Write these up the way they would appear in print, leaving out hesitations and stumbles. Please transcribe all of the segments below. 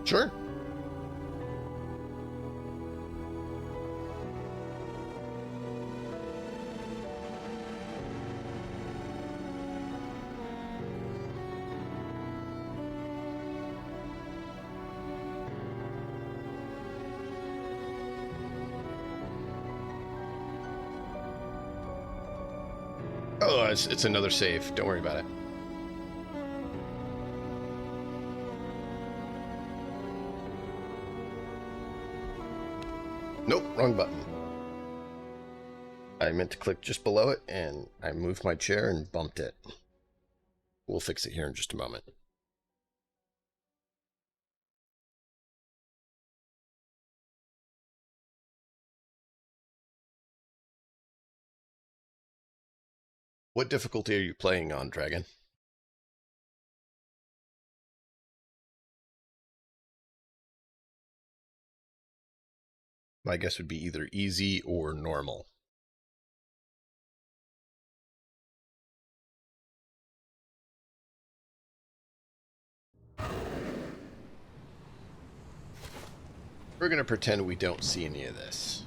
Sure. Oh, it's another save. Don't worry about it. Nope, wrong button. I meant to click just below it, and I moved my chair and bumped it. We'll fix it here in just a moment. What difficulty are you playing on, Dragon? My guess would be either easy or normal. We're going to pretend we don't see any of this.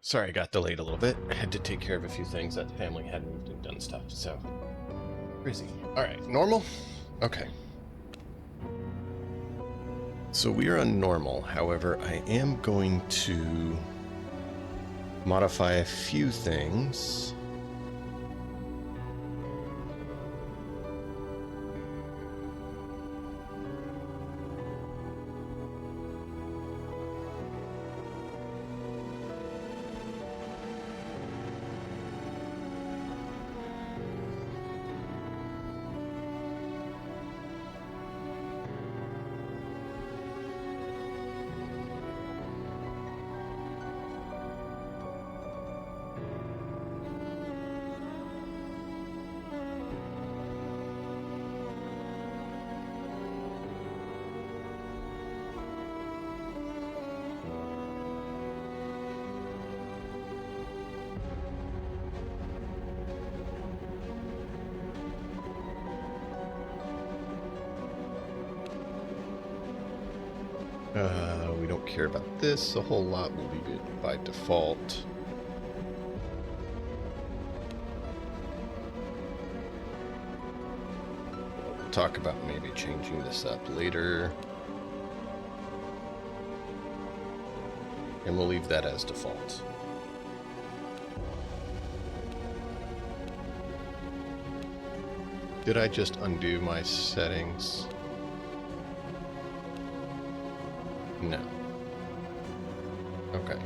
Sorry I got delayed a little bit. I had to take care of a few things that the family had moved and done stuff, so... Crazy. Alright, normal? Okay. So we are on normal, however, I am going to modify a few things. We don't care about this a whole lot. We'll leave it by default. We'll talk about maybe changing this up later. And we'll leave that as default. Did I just undo my settings? No. Okay.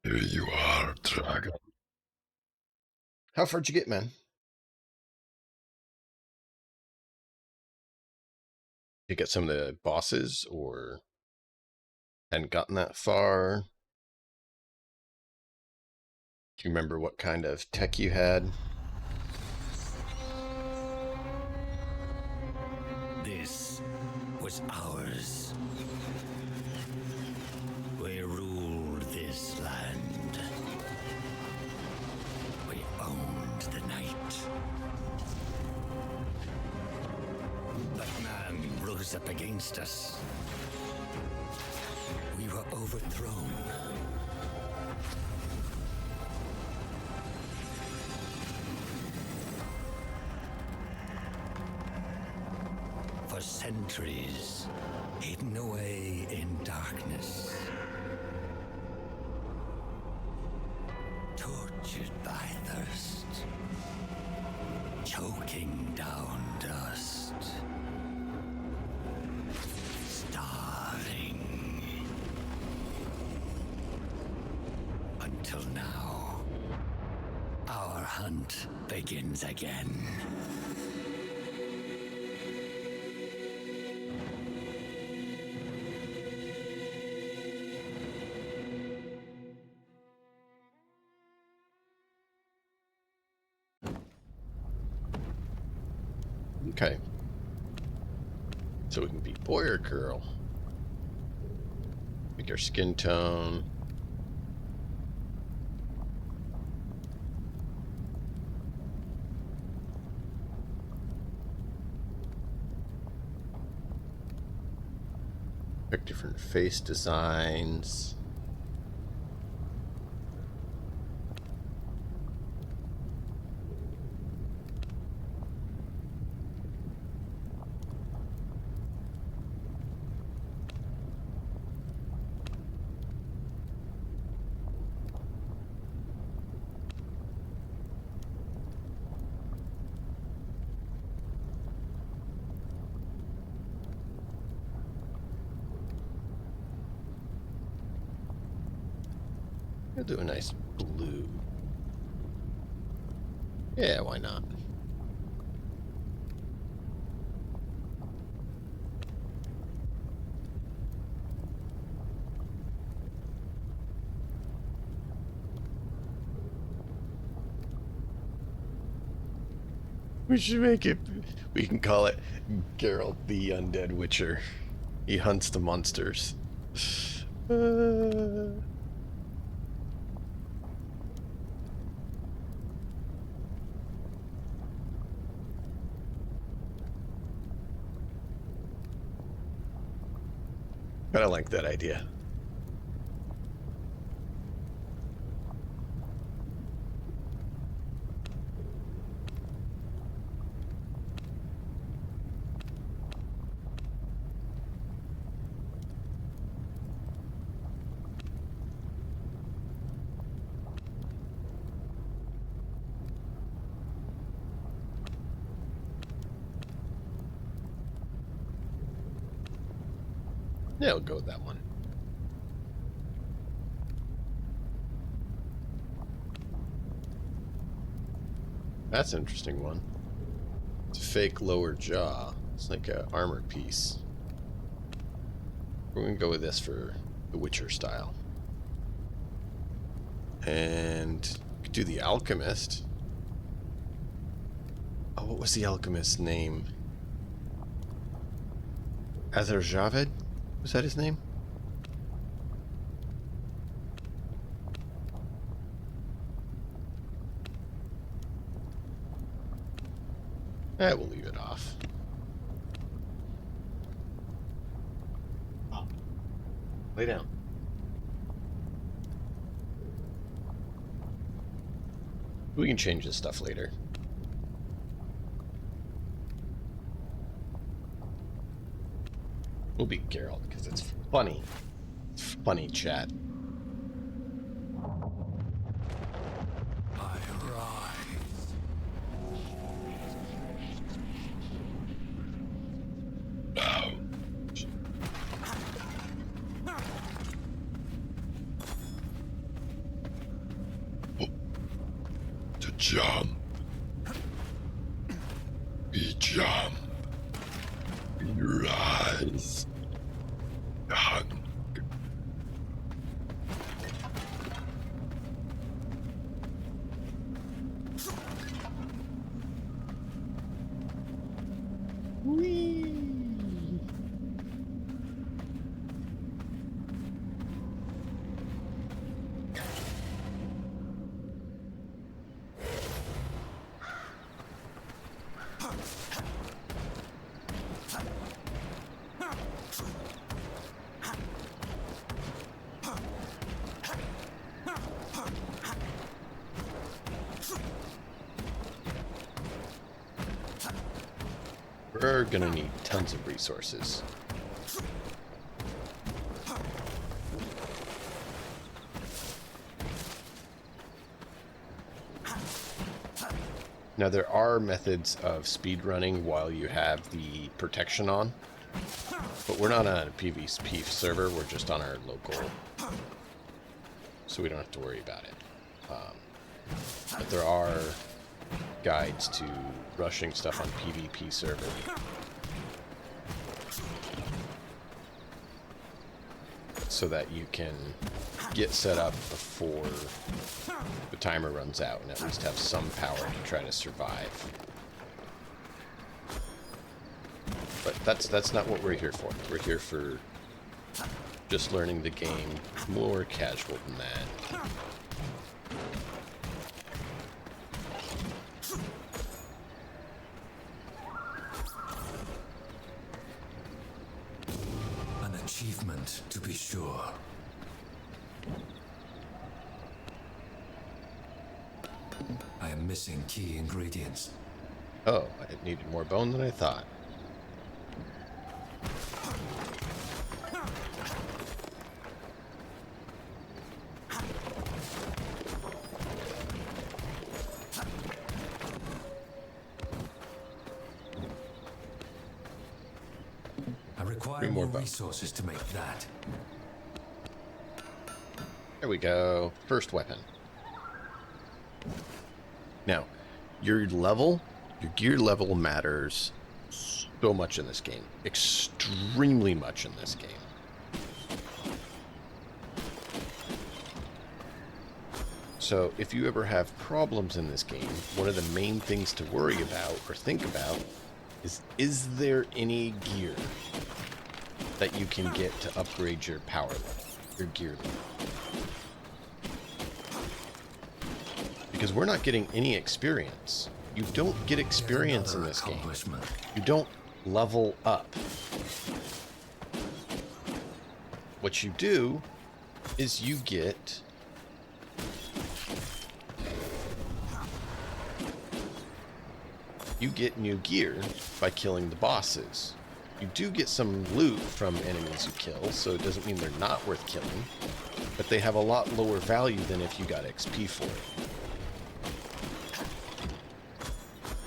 Here you are, dragon. How far'd you get, man? You get some of the bosses, or hadn't gotten that far? Do you remember what kind of tech you had? This was ours. We ruled this land. We owned the night. But man rose up against us. We were overthrown. For centuries, hidden away in darkness. Tortured by thirst. Choking down dust. Starving. Until now, our hunt begins again. Okay. So we can be boy or girl. Pick your skin tone. Pick different face designs. We'll do a nice blue. Yeah, why not? We should make it. We can call it Geralt the Undead Witcher. He hunts the monsters. Kind of like that idea. Yeah, I'll go with that one. That's an interesting one. It's a fake lower jaw. It's like an armor piece. We're going to go with this for the Witcher style. And we could do the Alchemist. Oh, what was the Alchemist's name? Azar Javed? Was that his name? We'll leave it off. Oh. Lay down. We can change this stuff later. We'll be Geralt because it's funny. It's funny, chat. I rise. Now, to jump. We jump. We rise. Hunt. We're gonna need tons of resources. Now there are methods of speedrunning while you have the protection on, but we're not on a PvP server, we're just on our local, so we don't have to worry about it. But there are guides to rushing stuff on PvP server. So that you can get set up before the timer runs out and at least have some power to try to survive. But that's not what we're here for. We're here for just learning the game, more casual than that. An achievement, to be sure. I am missing key ingredients. Oh, it needed more bone than I thought. I require Three more more bone. resources to make that. There we go. First weapon. Now, your gear level matters so much in this game. Extremely much in this game. So, if you ever have problems in this game, one of the main things to worry about or think about is there any gear that you can get to upgrade your power level, your gear level? Because we're not getting any experience. You don't get experience in this game. You don't level up. what you do is you get new gear by killing the bosses. You do get some loot from enemies you kill, so it doesn't mean they're not worth killing, but they have a lot lower value than if you got XP for it.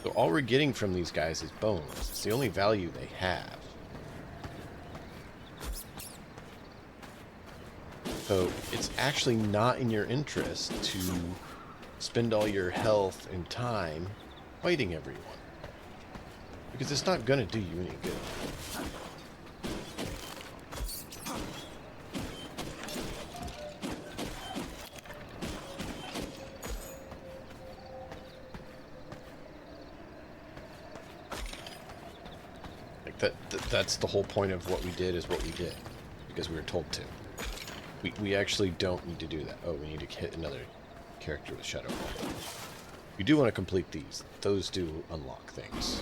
So all we're getting from these guys is bones. It's the only value they have. So it's actually not in your interest to spend all your health and time fighting everyone, because it's not going to do you any good. Like that's the whole point of what we did is what we did, because we were told to. We actually don't need to do that. Oh, we need to hit another character with Shadow Ball. You do want to complete these. Those do unlock things.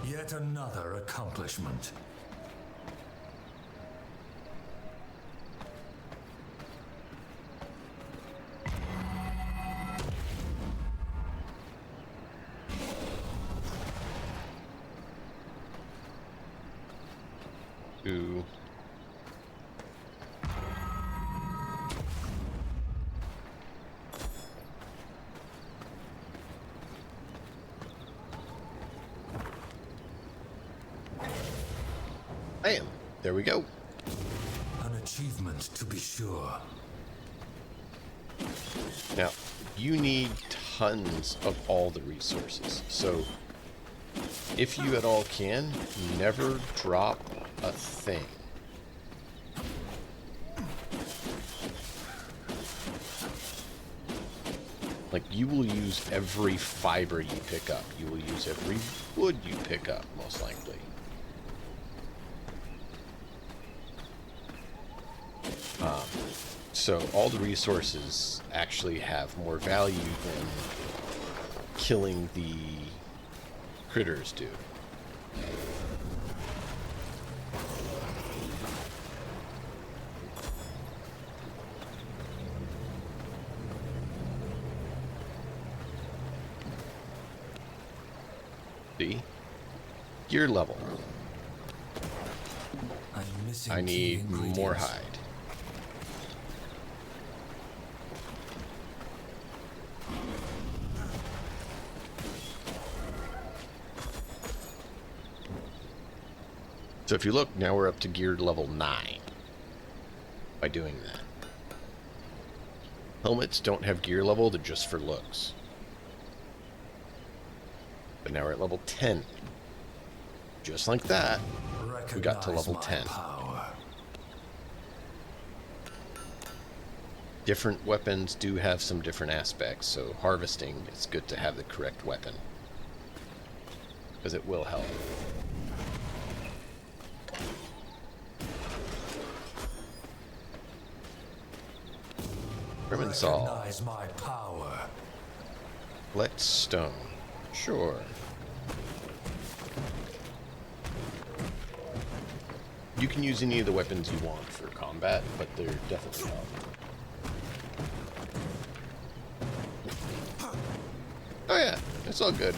Yet another accomplishment. Ooh. Bam! There we go. An achievement, to be sure. Now, you need tons of all the resources. So, if you at all can, never drop a thing. Like, you will use every fiber you pick up. You will use every wood you pick up, most likely. So all the resources actually have more value than killing the critters do. See? Gear level. I'm missing I key need more ingredients. hide. So if you look, now we're up to gear level 9 by doing that. Helmets don't have gear level, they're just for looks. But now we're at level 10. Just like that, we got to level 10. Power. Different weapons do have some different aspects, so harvesting, it's good to have the correct weapon, because it will help. Grim and Saul. Recognize my power. Collect stone. Sure. You can use any of the weapons you want for combat, but they're definitely help. Oh yeah, it's all good.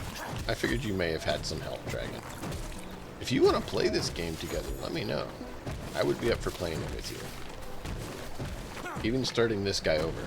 I figured you may have had some help, Dragon. If you want to play this game together, let me know. I would be up for playing it with you. Even starting this guy over.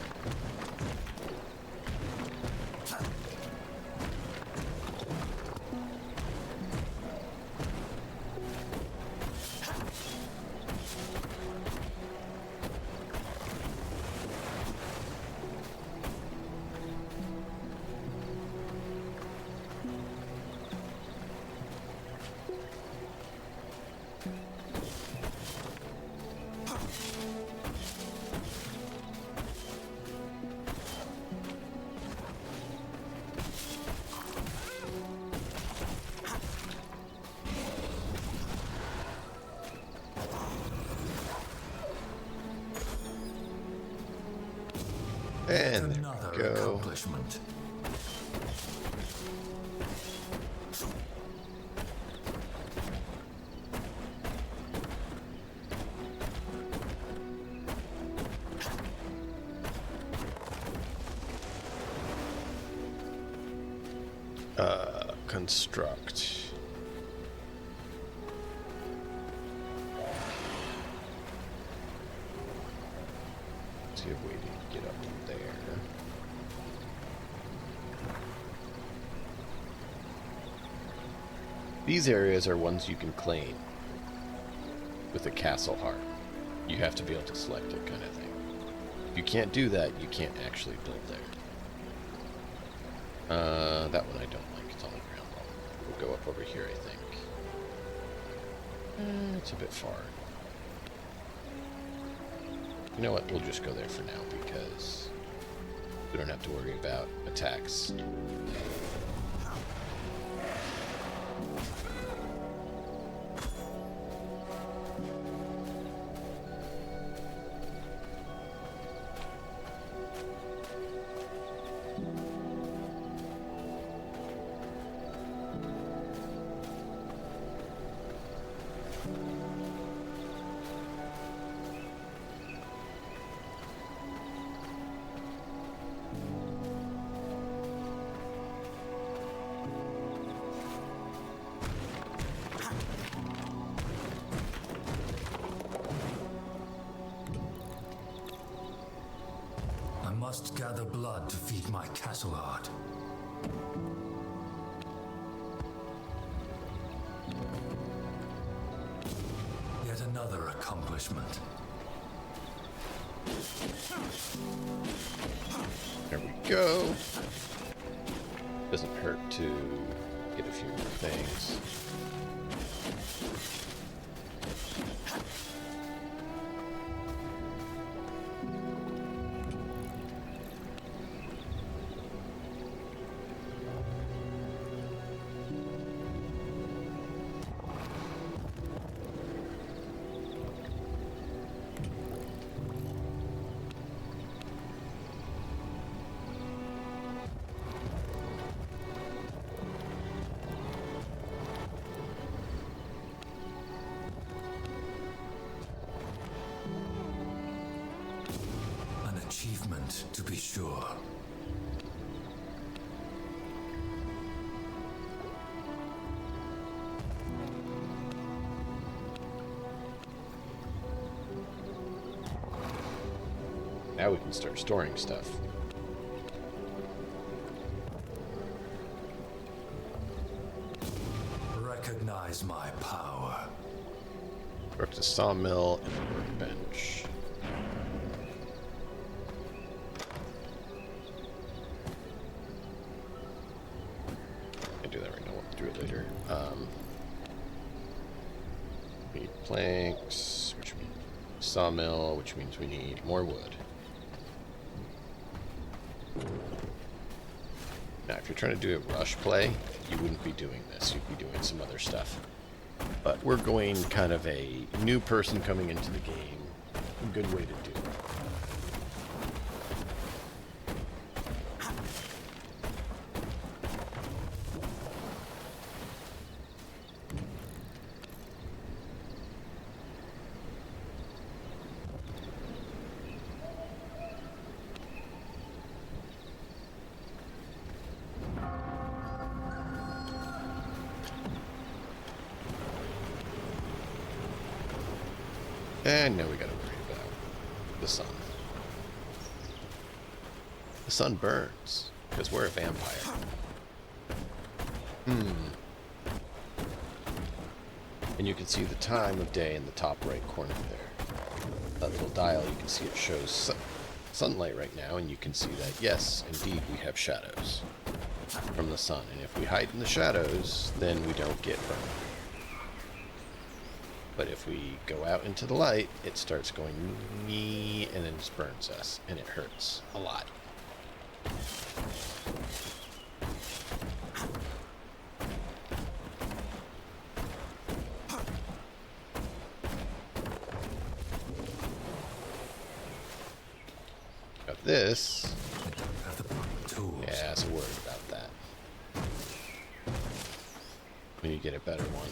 And there Another we go. accomplishment. Construct. See a way to get up there. These areas are ones you can claim with a castle heart. You have to be able to select it, kind of thing. If you can't do that, you can't actually build there. That one I don't like. It's on the ground level. We'll go up over here, I think. It's a bit far. You know what? We'll just go there for now because we don't have to worry about attacks. I must gather blood to feed my castle heart. Yet another accomplishment. There we go. Doesn't hurt to get a few more things. Achievement, to be sure. Now we can start storing stuff. Recognize my power. Work the sawmill and the workbench. Do that right now. We'll do it later. We need planks, which means sawmill, which means we need more wood. Now, if you're trying to do a rush play, you wouldn't be doing this. You'd be doing some other stuff. But we're going kind of a new person coming into the game. A good way to do it. And now we gotta worry about the sun. The sun burns, because we're a vampire. And you can see the time of day in the top right corner there. That little dial, you can see it shows sunlight right now, and you can see that, yes, indeed, we have shadows from the sun. And if we hide in the shadows, then we don't get burned. But if we go out into the light, it starts going me and then it burns us, and it hurts a lot. Got this. I don't have the power to tools. Yeah, I was worried about that. When you get a better one.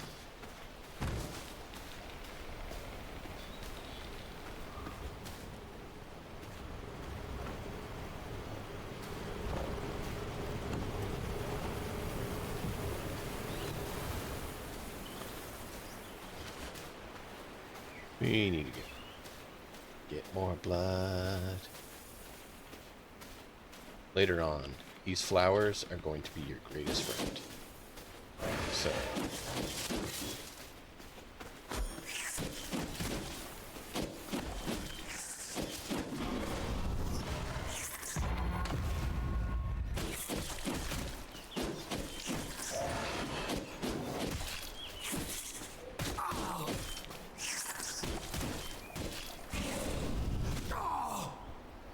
We need to get more blood. Later on, these flowers are going to be your greatest friend. So,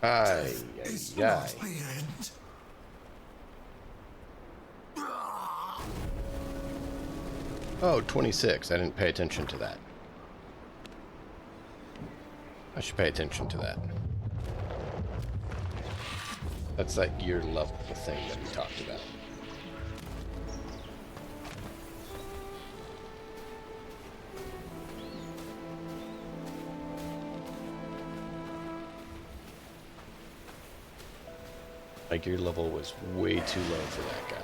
ay, ay, ay. The end. Oh, 26. I didn't pay attention to that. I should pay attention to that. That's that gear level thing that we talked about. My gear level was way too low for that guy.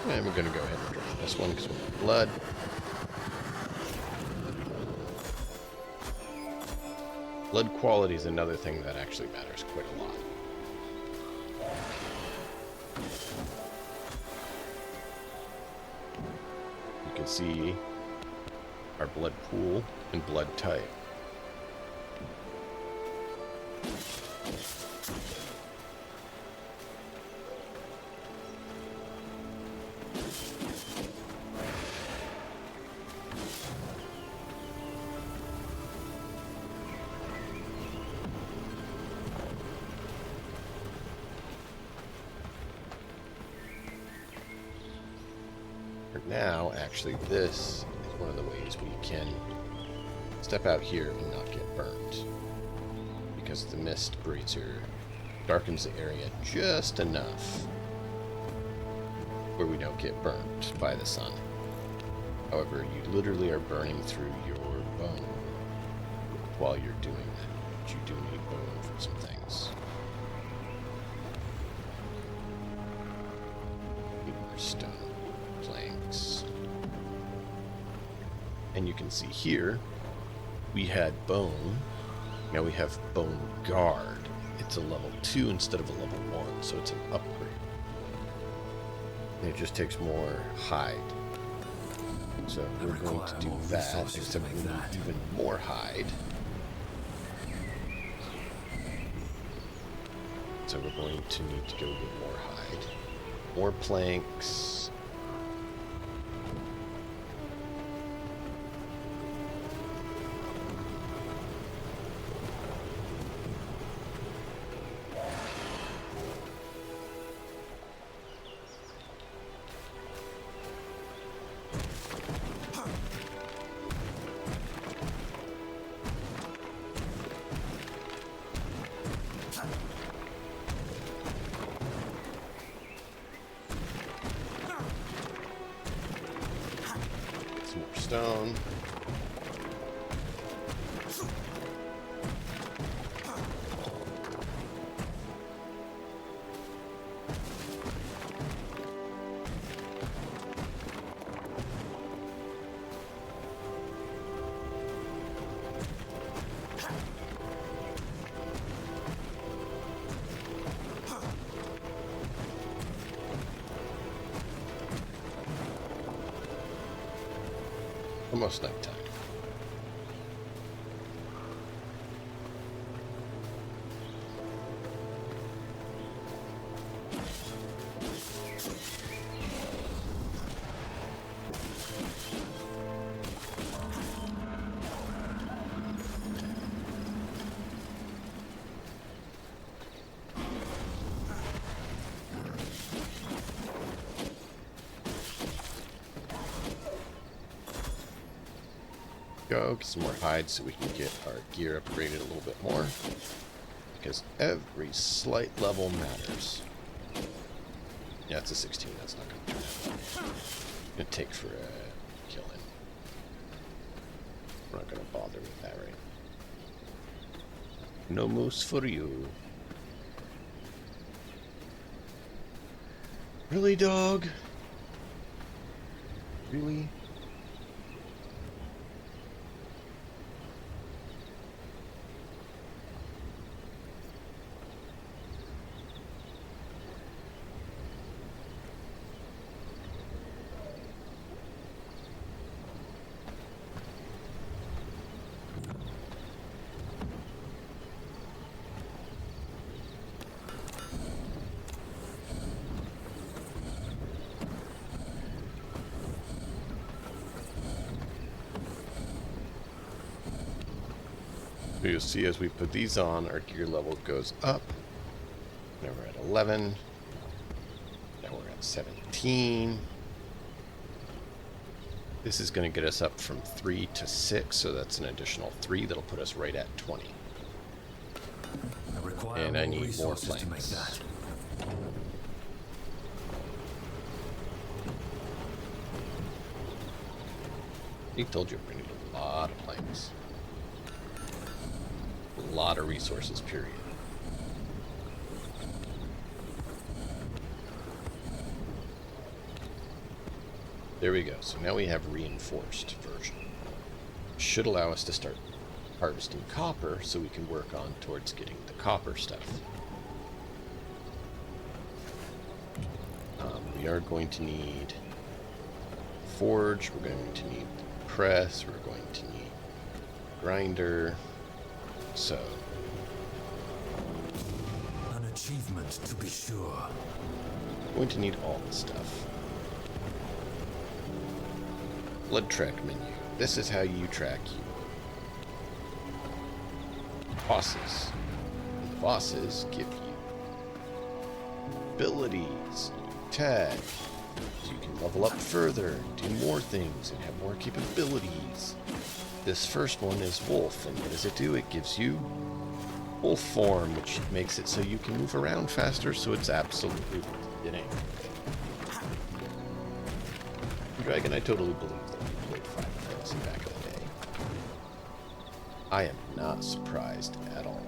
And we're going to go ahead and drop this one because we have blood. Blood quality is another thing that actually matters quite a lot. You can see our blood pool and blood type. Now, actually, this is one of the ways we can step out here and not get burned. Because the mist brazier darkens the area just enough where we don't get burnt by the sun. However, you literally are burning through your bone while you're doing that. But you do need bone for some things. Need more stone. Planks. And you can see here we had bone. Now we have bone guard. It's a level 2 instead of a level 1, so it's an upgrade. And it just takes more hide. So we're going to do that, except we need even more hide. So we're going to need to go get more hide. More planks. More stone. Almost nighttime. Go get some more hides so we can get our gear upgraded a little bit more. Because every slight level matters. Yeah, it's a 16. That's not going to turn out. It's going to take for a killing. We're not going to bother with that, right? No moose for you. Really, dog? Really? You'll see as we put these on, our gear level goes up. Now we're at 11. Now we're at 17. This is going to get us up from 3 to 6, so that's an additional 3. That'll put us right at 20. And I need more planks. He told you we need a lot of planks. A lot of resources, period. There we go. So now we have reinforced version. Should allow us to start harvesting copper so we can work on towards getting the copper stuff. We are going to need forge, we're going to need press, we're going to need grinder. So, An achievement, to be sure. I'm going to need all this stuff. Blood track menu. This is how you track you. Bosses. And the bosses give you abilities, tag, so you can level up further, do more things, and have more capabilities. This first one is Wolf, and what does it do? It gives you Wolf form, which makes it so you can move around faster, so it's absolutely worth getting. Dragon, I totally believe that you played Final Fantasy back in the day. I am not surprised at all.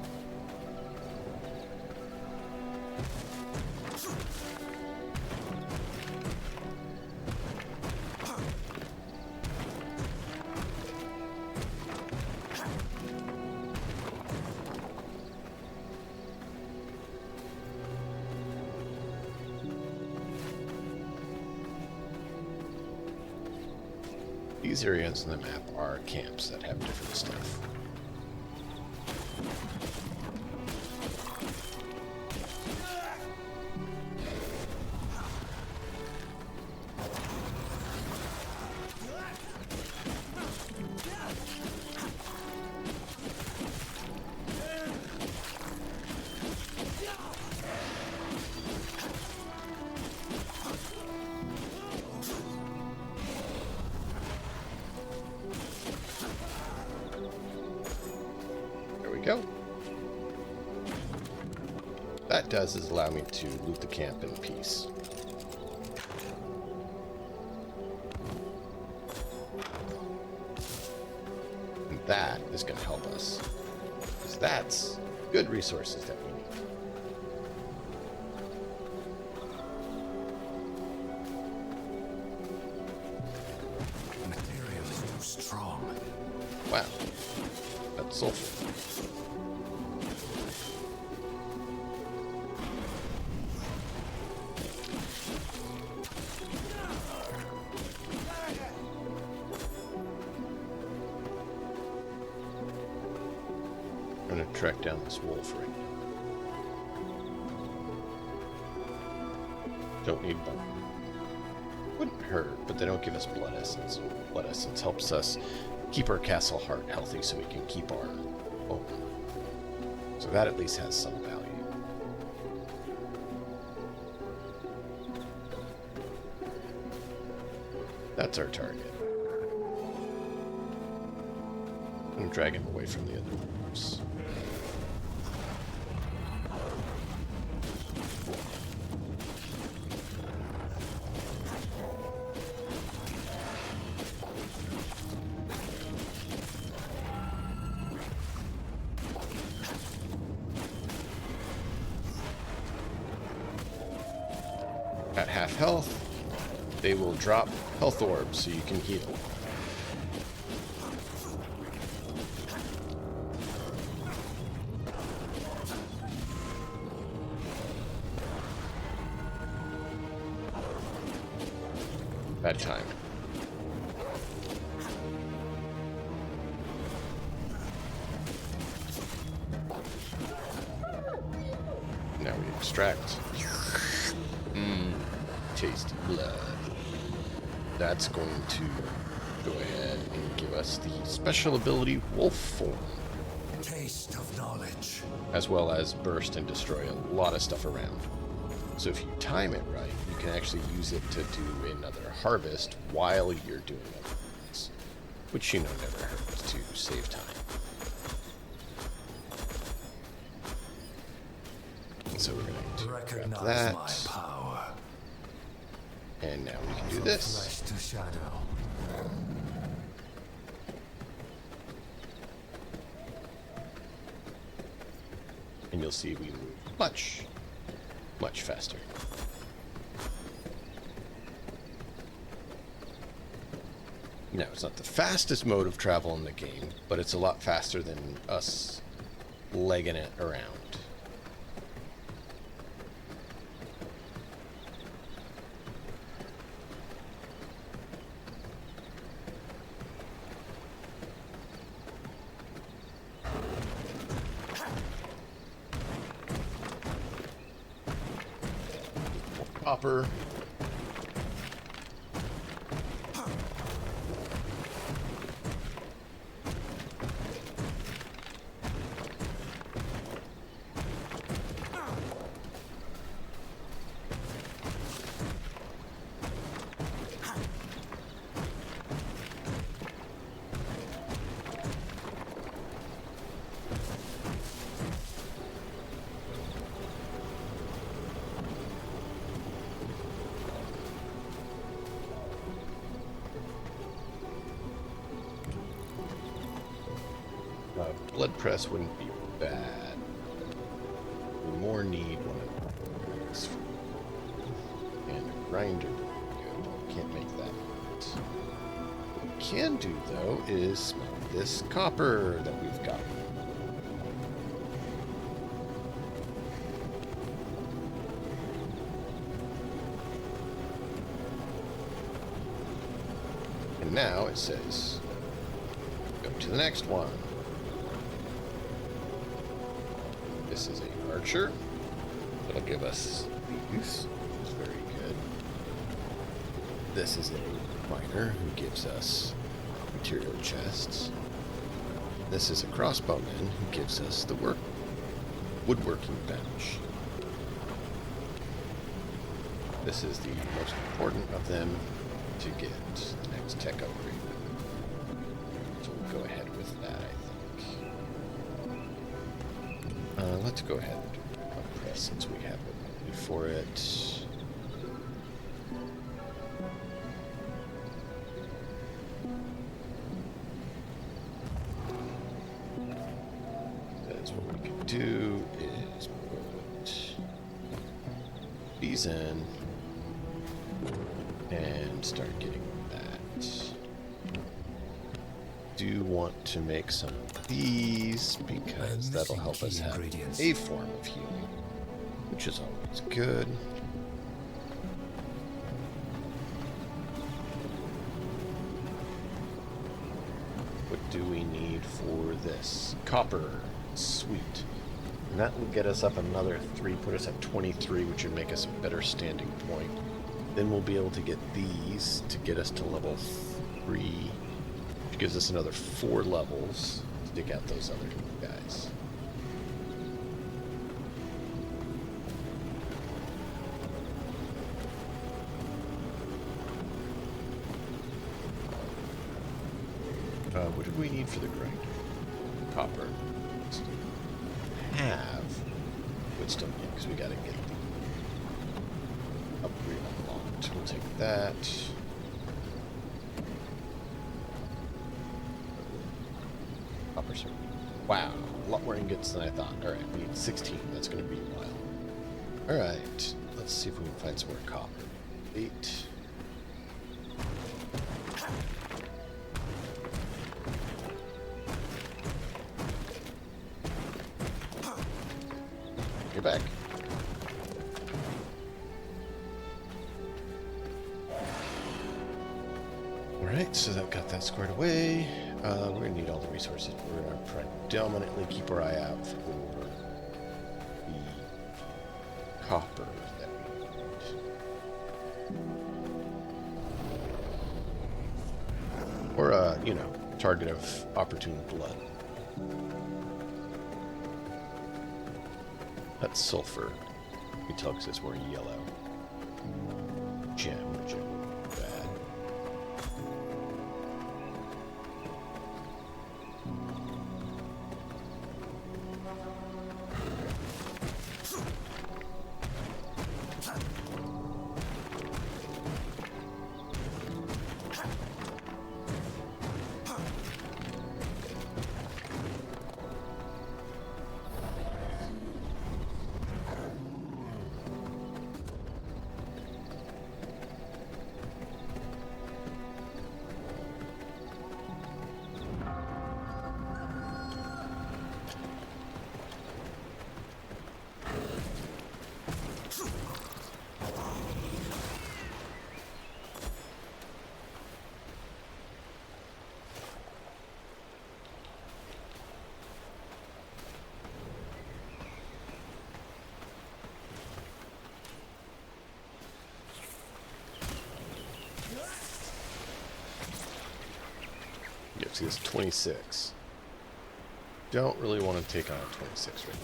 These areas on the map are camps that have different stuff. Go. That does is allow me to loot the camp in peace. And that is going to help us. Because that's good resources that we need. The material is too strong. Wow. That's sulfur. I'm going to track down this wolf right now. Don't need bone. Wouldn't hurt, but they don't give us blood essence. Blood essence helps us keep our castle heart healthy so we can keep our bone. So that at least has some value. That's our target. And drag him away from the other ones. At half health, they will drop health orbs so you can heal. Bad time. Now we extract. Tasty blood. That's going to go ahead and give us the special ability Wolf Form, Taste of knowledge. as well as burst and destroy a lot of stuff around. So if you time it right, you can actually use it to do another harvest while you're doing other things, which never hurts to save time. So we're going to grab Recognize that, my power. and now we can do this. Flesh to shadow. And you'll see we move much, much faster. Now, it's not the fastest mode of travel in the game, but it's a lot faster than us legging it around. Copper. Blood press wouldn't be bad. We more need one of these. And a grinder would be good. Can't make that. What we can do, though, is smelt this copper that we've got. And now it says, go to the next one. This is an archer. That'll give us these. It's very good. This is a miner who gives us material chests. This is a crossbowman who gives us the woodworking bench. This is the most important of them to get the next tech upgrade. So we'll go ahead with that, I think. Let's go ahead and do a press since we have what we need for it. That's what we can do is put these in and start getting that. Do want to make some of these because that'll help us have a form of healing, which is always good. What do we need for this? Copper. Sweet. And that will get us up another 3, put us at 23, which would make us a better standing point. Then we'll be able to get these to get us to level 3, which gives us another 4 levels to dig out those other guys. What did we need for the grinder? copper. Let's have woodstone, yeah, because we gotta get the upgrade unlocked. We'll take that. Copper circuit. Wow, a lot more ingots than I thought. Alright, we need 16. That's gonna be a while. Alright, let's see if we can find some more copper. 8. Get back. Alright, so that got that squared away. We're going to need all the resources. We're going to predominantly keep our eye out for the copper that we need. Or, you know, target of opportune blood. That's sulfur. You can tell because it's more yellow. Gem. Bad. Yep, see, it's 26. Don't really want to take on 26 right now.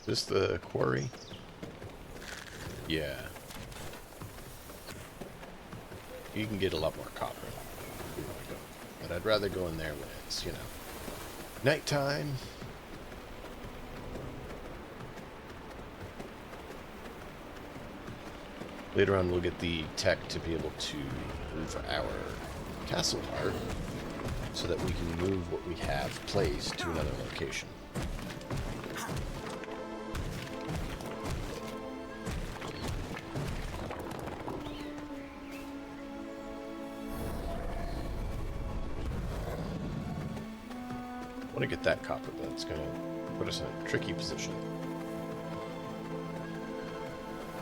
Is this the quarry? Yeah. You can get a lot more copper if you want to go. But I'd rather go in there when it's, you know, nighttime. Later on we'll get the tech to be able to move our castle heart so that we can move what we have placed to another location. I want to get that copper, but it's going to put us in a tricky position.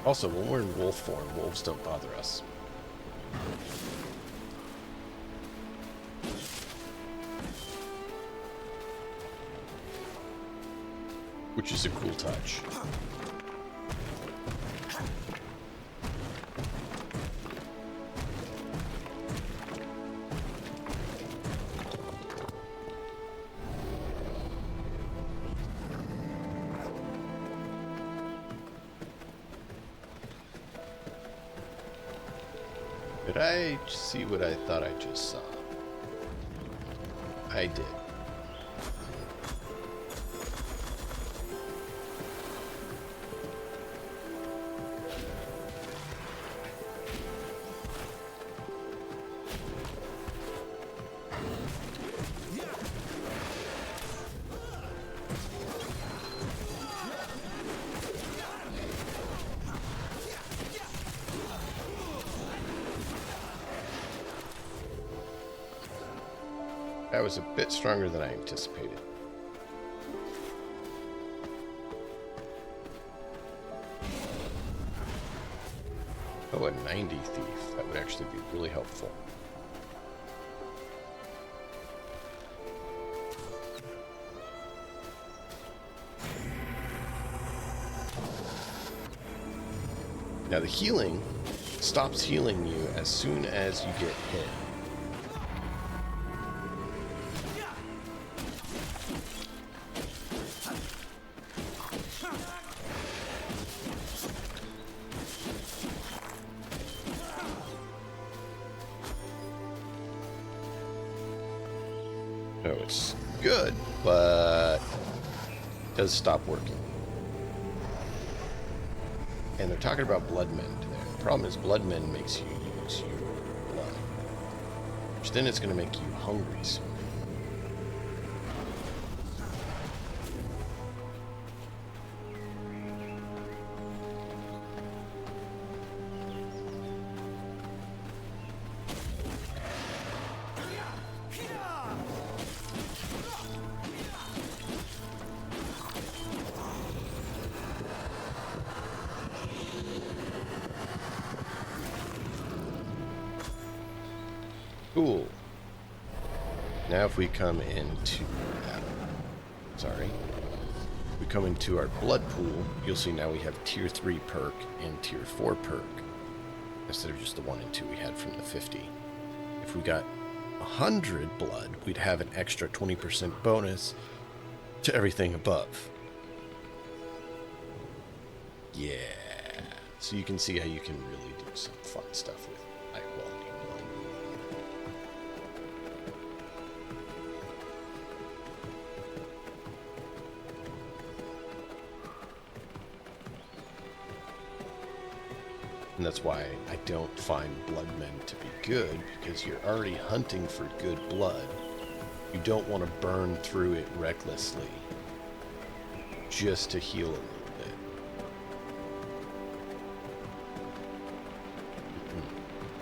Also, when we're in wolf form, wolves don't bother us. Which is a cool touch. Did I see what I thought I just saw? I did. That was a bit stronger than I anticipated. Oh, a 90 thief. That would actually be really helpful. Now the healing stops healing you as soon as you get hit. So it's good, but it does stop working. And they're talking about Bloodmend there. The problem is Bloodmend makes you use your blood, which then it's going to make you hungry soon. Cool. Now if we come into we come into our blood pool, you'll see now we have tier 3 perk and tier 4 perk instead of just the 1 and 2 we had from the 50. If we got 100 blood, we'd have an extra 20% bonus to everything above. Yeah. So you can see how you can really do some fun stuff with high quality blood. And that's why I don't find Bloodmen to be good, because you're already hunting for good blood. You don't want to burn through it recklessly just to heal a little bit.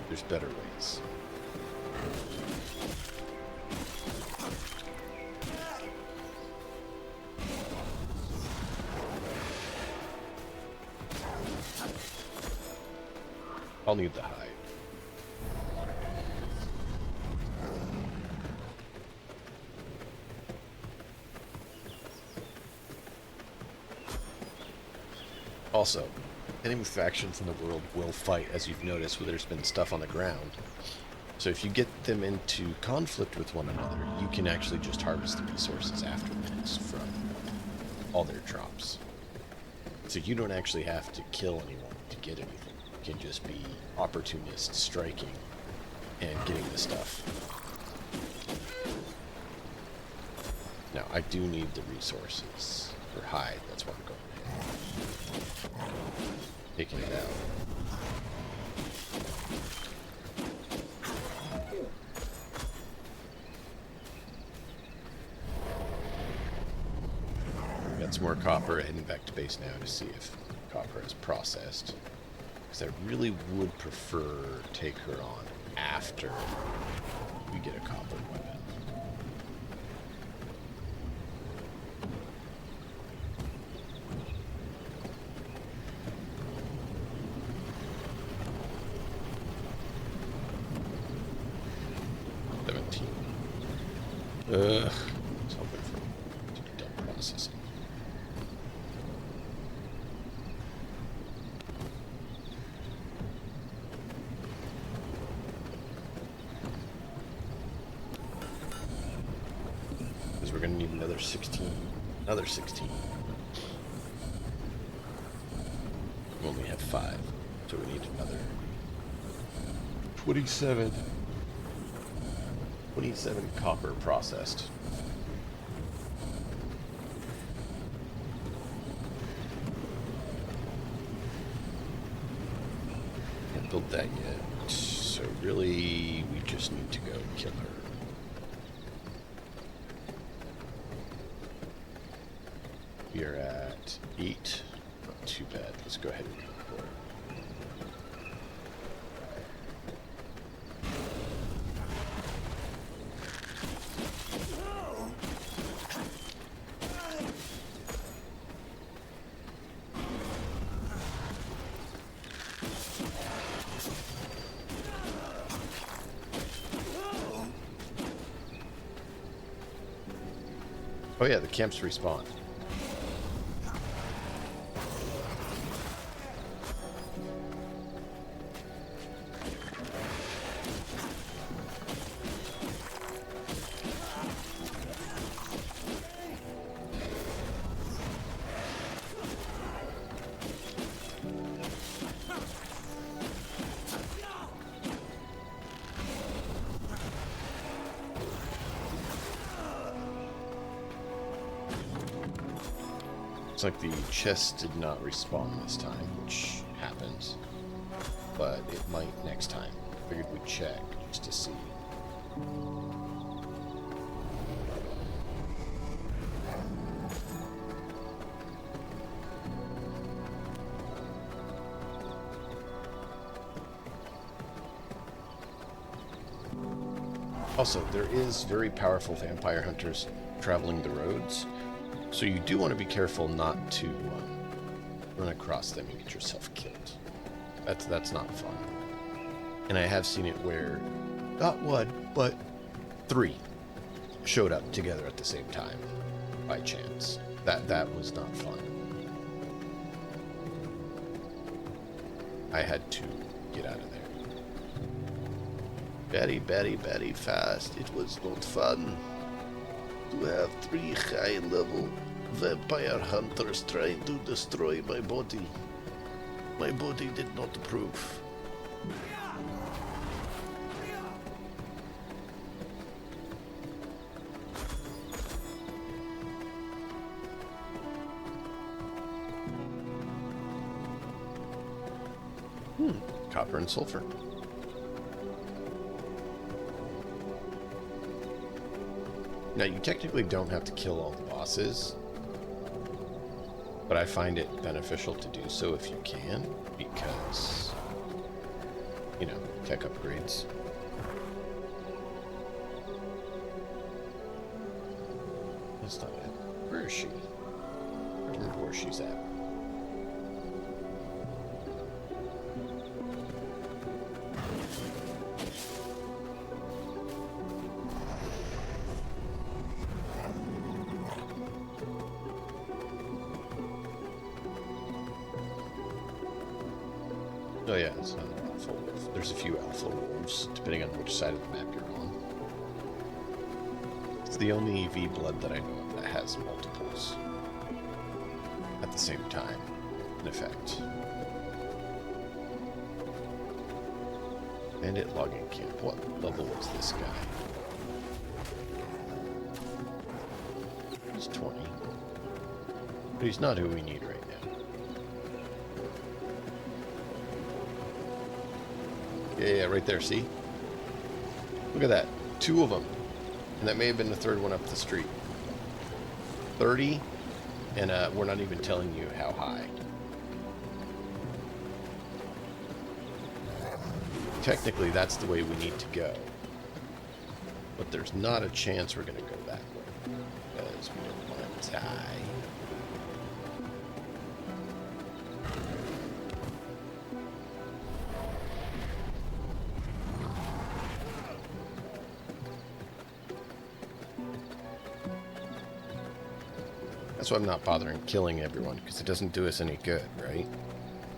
There's better ways. I'll need the hide. Also, enemy factions in the world will fight, as you've noticed, where there's been stuff on the ground. So if you get them into conflict with one another, you can actually just harvest the resources afterwards from all their drops. So you don't actually have to kill anyone to get anything. You can just be opportunists striking and getting the stuff. Now, I do need the resources for hide. That's why I'm going ahead. Taking it out. Got some more copper, heading back to base now to see if copper is processed. Because I really would prefer take her on after we get a copper weapon. I was hoping for to be done processing. Because we're going to need another 16. Another 16. We only have 5, so we need another 27. 27 copper processed. Can't build that yet. So really, we just need to go kill her. We are at 8. Not too bad. Let's go ahead and go for it. Oh yeah, the camps respawn. Looks like the chest did not respawn this time, which happens. But it might next time. Figured we'd check just to see. Also, there is very powerful vampire hunters traveling the roads, so you do want to be careful not to run across them and get yourself killed. That's not fun. And I have seen it where not one, but 3 showed up together at the same time by chance. That was not fun. I had to get out of there. Very, very, very fast. It was not fun to have 3 high-level vampire hunters trying to destroy my body. My body did not approve. Copper and sulfur. Now, you technically don't have to kill all the bosses, but I find it beneficial to do so if you can, because, you know, tech upgrades. That's not it. Where is she? I don't remember where she's at. Oh yeah, it's not an alpha wolf. There's a few alpha wolves, depending on which side of the map you're on. It's the only EV blood that I know of that has multiples at the same time, in effect. Bandit logging camp. What level was this guy? He's 20. But he's not who we need right now. Yeah, right there, see? Look at that. 2 of them. And that may have been the 3rd one up the street. 30, and we're not even telling you how high. Technically, that's the way we need to go. But there's not a chance we're going to go that way. Because we don't want to die. That's why I'm not bothering killing everyone, because it doesn't do us any good, right?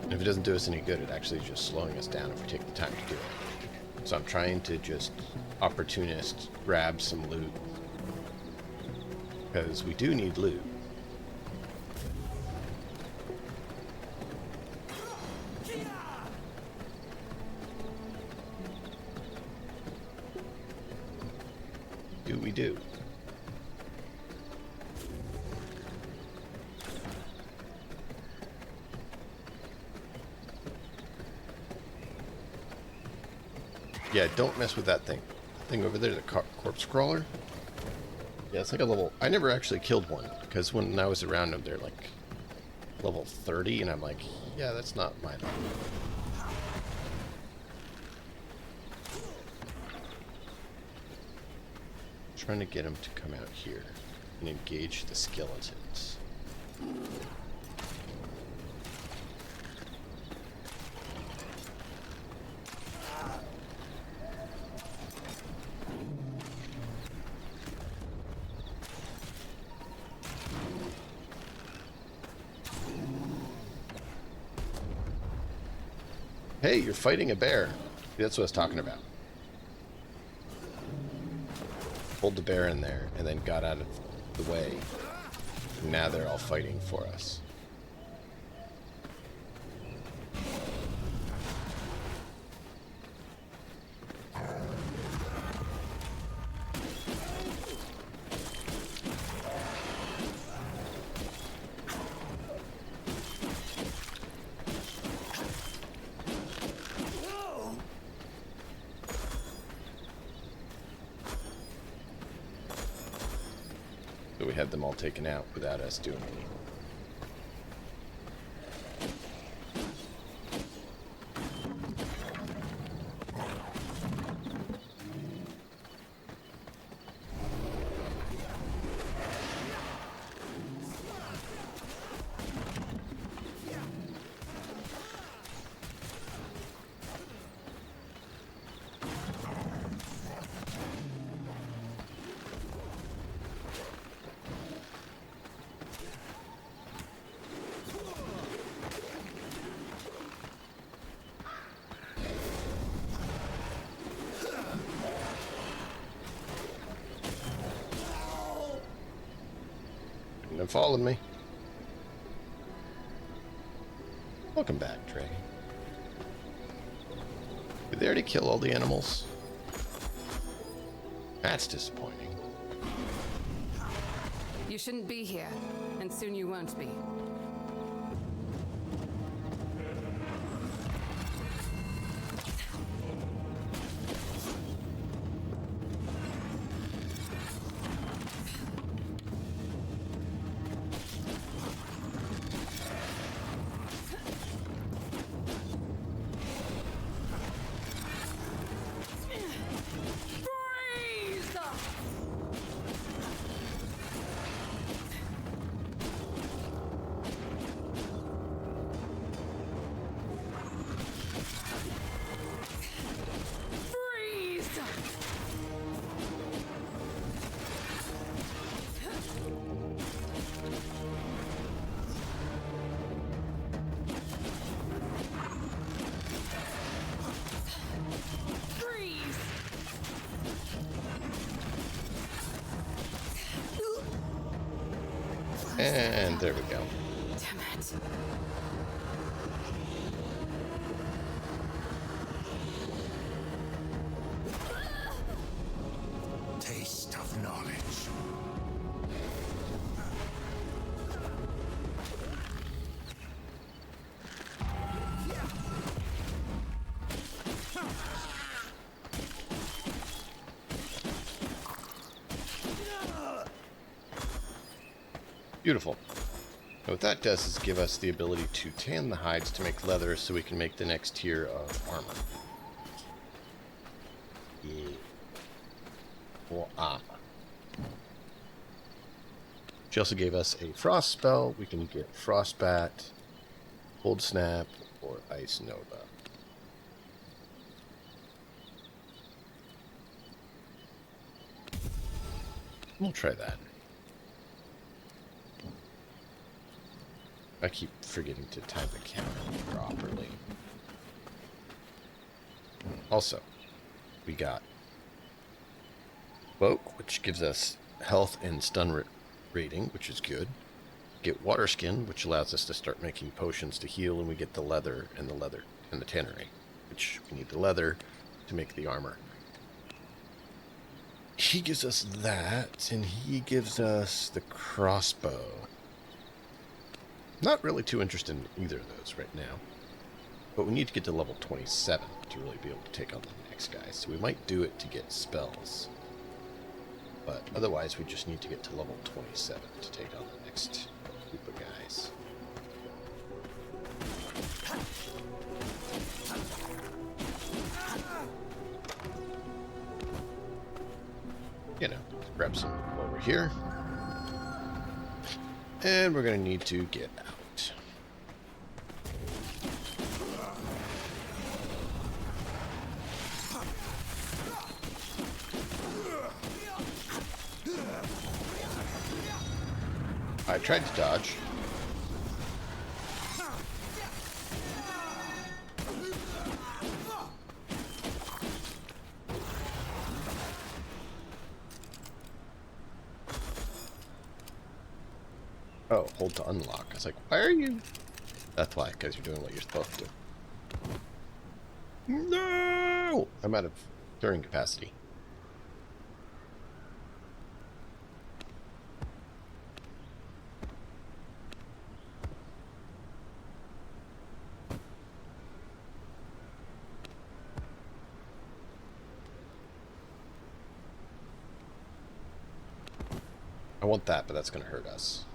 And if it doesn't do us any good, it actually is just slowing us down if we take the time to do it. So I'm trying to just opportunist grab some loot, because we do need loot. We do. Yeah, don't mess with that thing. Thing over there, the corpse crawler. Yeah, it's like a level... I never actually killed one, because when I was around them, they're like level 30, and I'm like, yeah, that's not my level. Trying to get him to come out here and engage the skeletons. Hey, you're fighting a bear. That's what I was talking about. Pulled the bear in there and then got out of the way. Now they're all fighting for us. So we had them all taken out without us doing any. Shouldn't have followed me. Welcome back, Dragon. Did they already kill all the animals? That's disappointing. You shouldn't be here, and soon you won't be. And there we go. Damn it. Taste of knowledge. Beautiful. And what that does is give us the ability to tan the hides to make leather so we can make the next tier of armor. Yeah. Well, she also gave us a frost spell. We can get Frostbat, Cold Snap, or Ice Nova. We'll try that. I keep forgetting to time the camera properly. Also, we got Cloak, which gives us health and stun rating, which is good. Get Water Skin, which allows us to start making potions to heal, and we get the leather and the tannery, which we need the leather to make the armor. He gives us that, and he gives us the crossbow. Not really too interested in either of those right now. But we need to get to level 27 to really be able to take on the next guy. So we might do it to get spells. But otherwise, we just need to get to level 27 to take on the next group of guys. You know, grab some over here. And we're going to need to get out. I tried to dodge. Oh, hold to unlock. I was like, why are you... That's why, because you're doing what you're supposed to. No! I'm out of carrying capacity. I want that, but that's going to hurt us.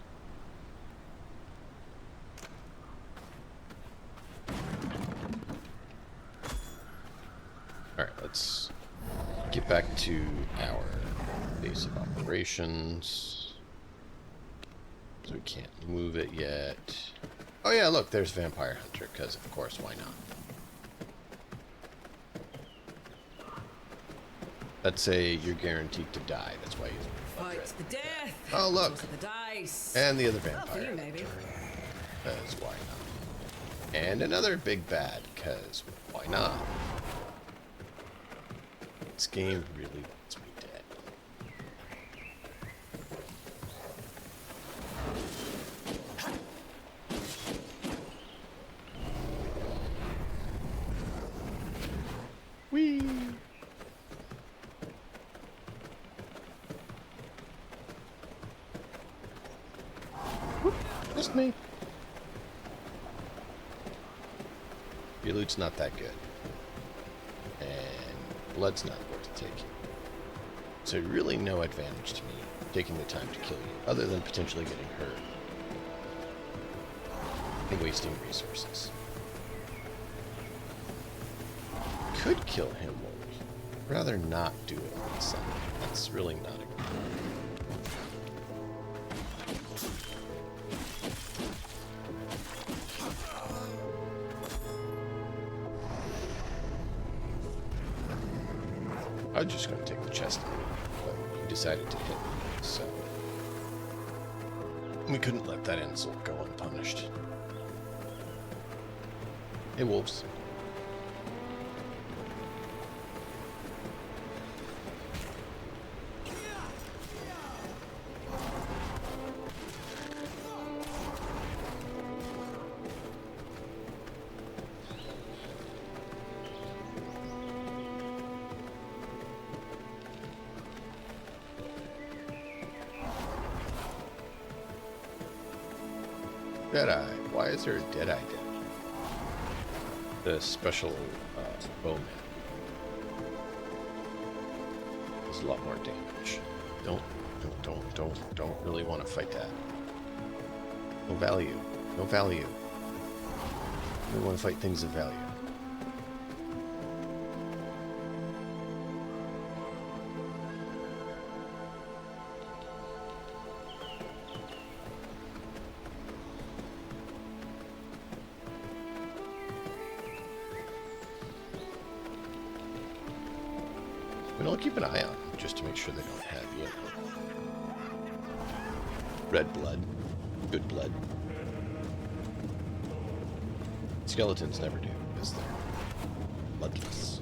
Alright, let's get back to our base of operations. So we can't move it yet. Oh yeah, look, there's Vampire Hunter, because of course, why not? Let's say you're guaranteed to die. That's why you Fight to the death. Oh, look. Toss the dice. And the other Well, for you, vampire. maybe. Because why not? And another big bad, because why not? This game really wants me dead. Whee! Whoop, just me. Your loot's not that good. And blood's not worth taking. So really no advantage to me taking the time to kill you, other than potentially getting hurt. And wasting resources. Could kill him, but rather not do it on the sun. That's really not a good I was just going to take the chest, but he decided to hit me, so we couldn't let that insult go unpunished. Hey, wolves. Deadeye. Why is there a Deadeye down? The special bowman does a lot more damage. Don't really want to fight that. No value. No value. We want to fight things of value. But I'll keep an eye on them just to make sure they don't have you. Red blood. Good blood. Skeletons never do, because they're bloodless.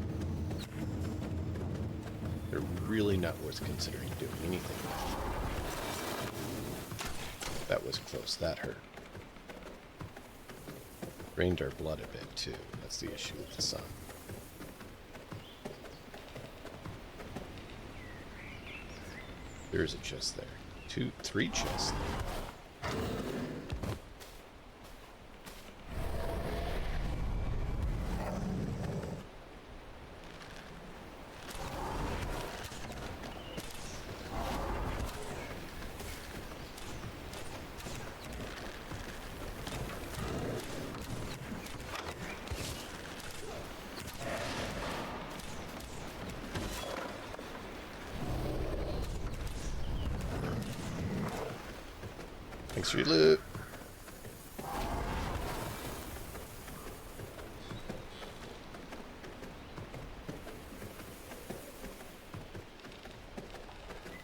They're really not worth considering doing anything with. That was close. That hurt. Drained our blood a bit, too. That's the issue with the sun. There's a chest there. 3 chests there. Thanks for your loot.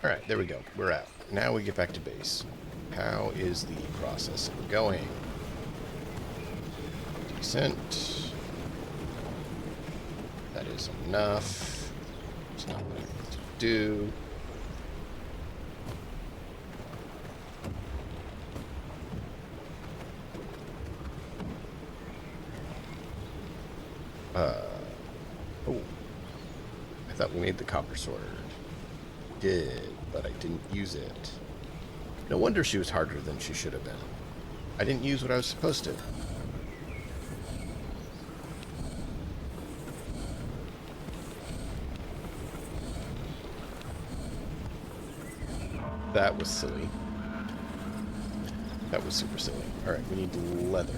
Alright, there we go. We're out. Now we get back to base. How is the processing going? Decent. That is enough. It's not what I need to do. Oh, I thought we made the copper sword. Did, but I didn't use it. No wonder she was harder than she should have been. I didn't use what I was supposed to. That was silly. That was super silly. Alright, we need leather.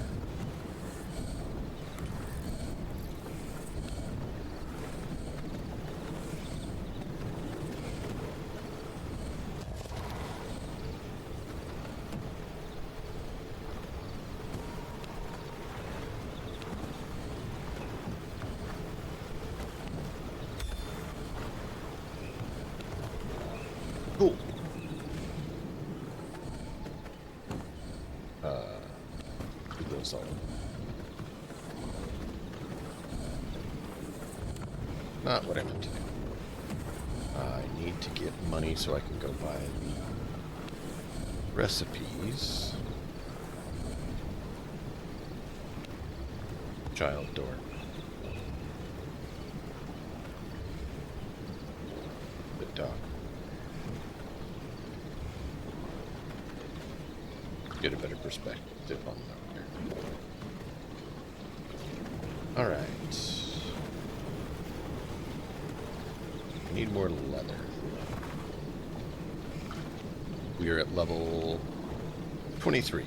Cool. Keep those on. Not what I meant to do. I need to get money so I can go buy the recipes. Child door. The dog. Get a better perspective on that here. Alright. Need more leather. We are at level 23.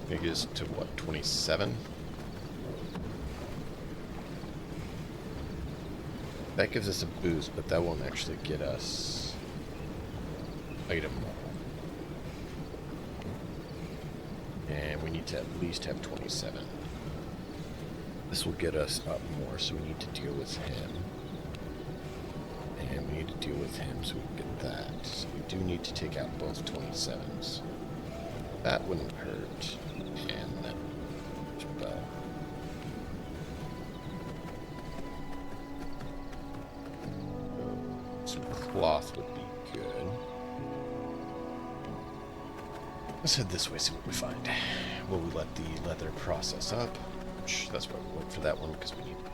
It is to what, 27? That gives us a boost, but that won't actually get us item level. And we need to at least have 27. This will get us up more, so we need to deal with him. And we need to deal with him so we can get that. So we do need to take out both 27s. That wouldn't hurt. And that spell. Some cloth would be good. Let's head this way, see what we find. Will we let the leather process up? That's why we went for that one, because we need leather.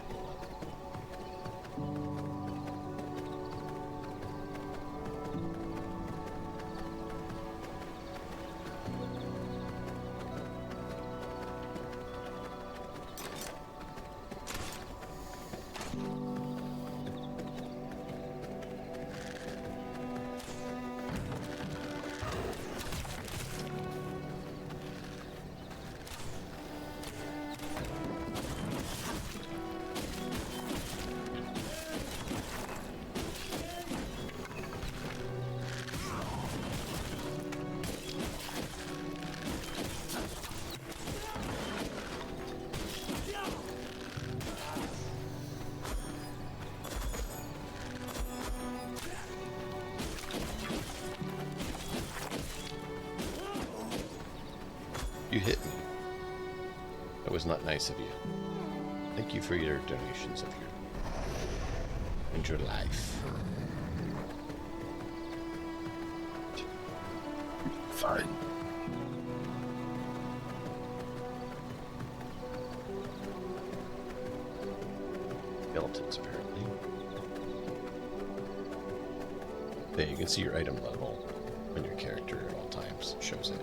You hit me. That was not nice of you. Thank you for your donations of your life. Fine. Skeletons, apparently. There, you can see your item level on your character at all times. It shows it.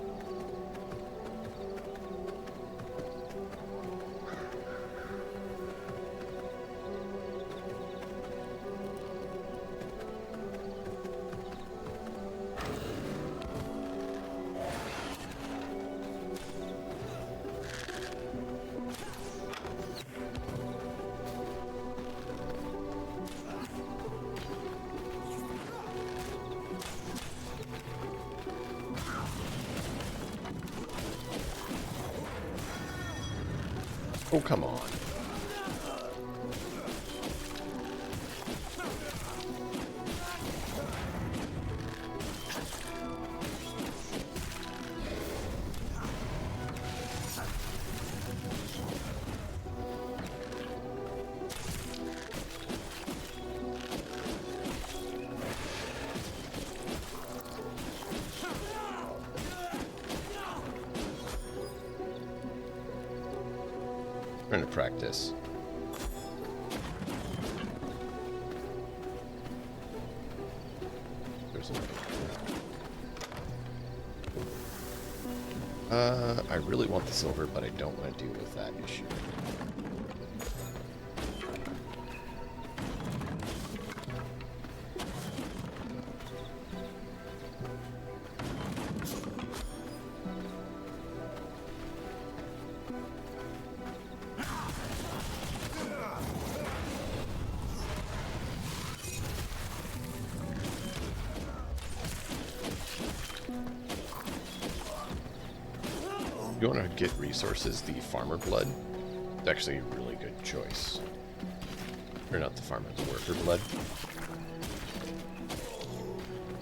Oh, come on. Trying to practice. There's a... I really want the silver, but I don't want to deal with that issue. You want to get resources, the farmer blood. It's actually a really good choice. Or not the farmer, the worker blood.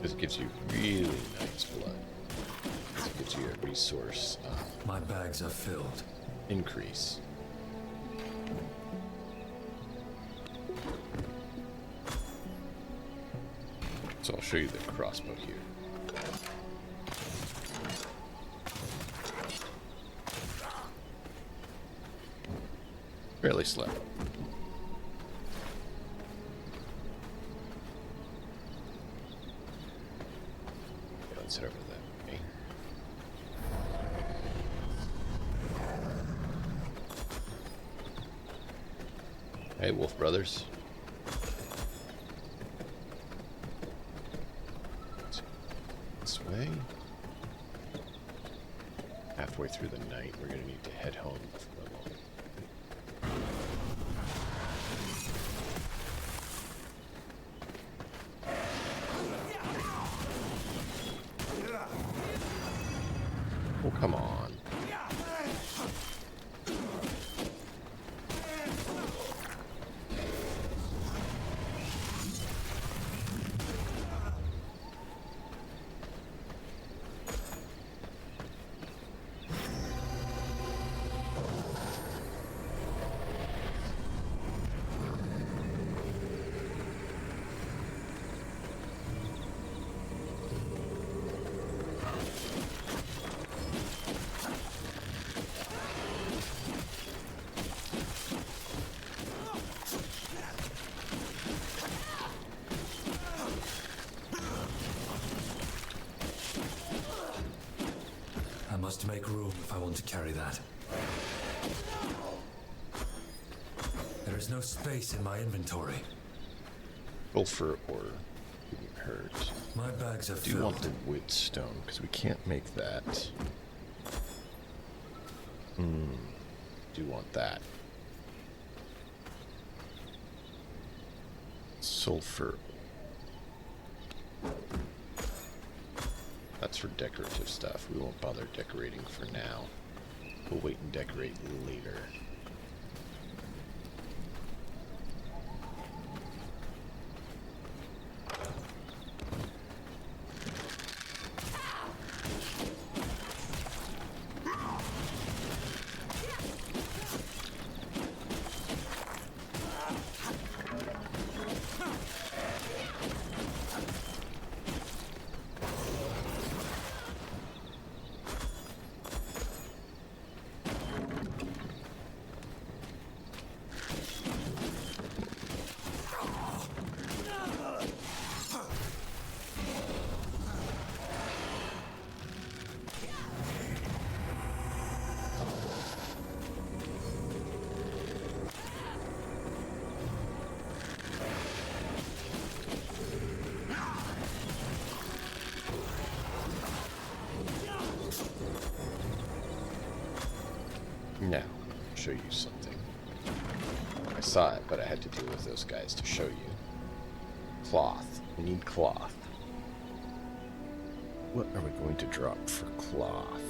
This gives you really nice blood. This gives you a resource My bags are filled. increase. So I'll show you the crossbow here. Fairly slow. Okay, let's head over that way. Hey, Wolf Brothers. This way. Halfway through the night, we're going to need to head home for a moment. Oh, come on. I must make room if I want to carry that. There is no space in my inventory. Sulfur ore. Didn't hurt. My bags are Do you filled. want the wood stone? Because we can't make that. Do you want that? Sulfur. That's for decorative stuff. We won't bother decorating for now. We'll wait and decorate later. Now, I'll show you something. I saw it, but I had to deal with those guys to show you. Cloth. We need cloth. What are we going to drop for cloth?